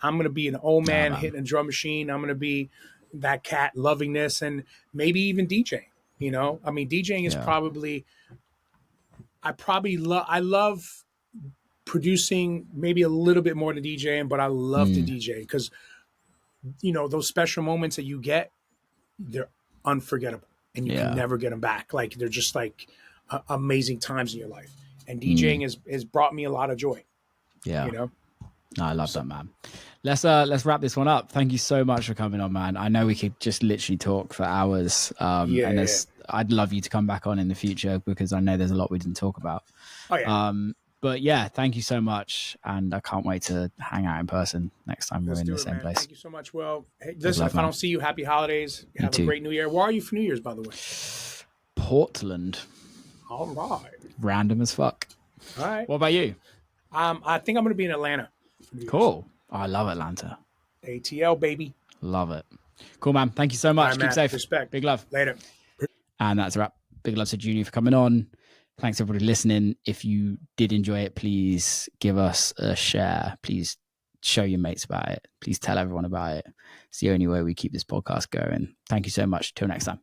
I'm going to be an old man hitting a drum machine. I'm going to be that cat loving this, and maybe even DJing. I mean, DJing is probably, I love producing maybe a little bit more than DJing, but I love to DJ because, those special moments that you get, they're unforgettable, and you can never get them back. Like, they're just like amazing times in your life. And DJing has brought me a lot of joy. Yeah. No, I love that, man. Let's wrap this one up. Thank you so much for coming on, man. I know we could just literally talk for hours. I'd love you to come back on in the future because I know there's a lot we didn't talk about. Oh yeah. But yeah, thank you so much, and I can't wait to hang out in person next time we're in the same place. Thank you so much. Well, hey, listen, if I don't see you, happy holidays. Have a great New Year. Where are you for New Year's, by the way? Portland. All right. Random as fuck. All right. What about you? I think I'm going to be in Atlanta. Cool. Oh, I love Atlanta. ATL, baby. Love it. Cool, man. Thank you so much. All right, Keep man. safe. Respect. Big love. Later. And that's a wrap. Big love to Junior for coming on. Thanks everybody listening. If you did enjoy it, please give us a share. Please show your mates about it. Please tell everyone about it. It's the only way we keep this podcast going. Thank you so much. Till next time.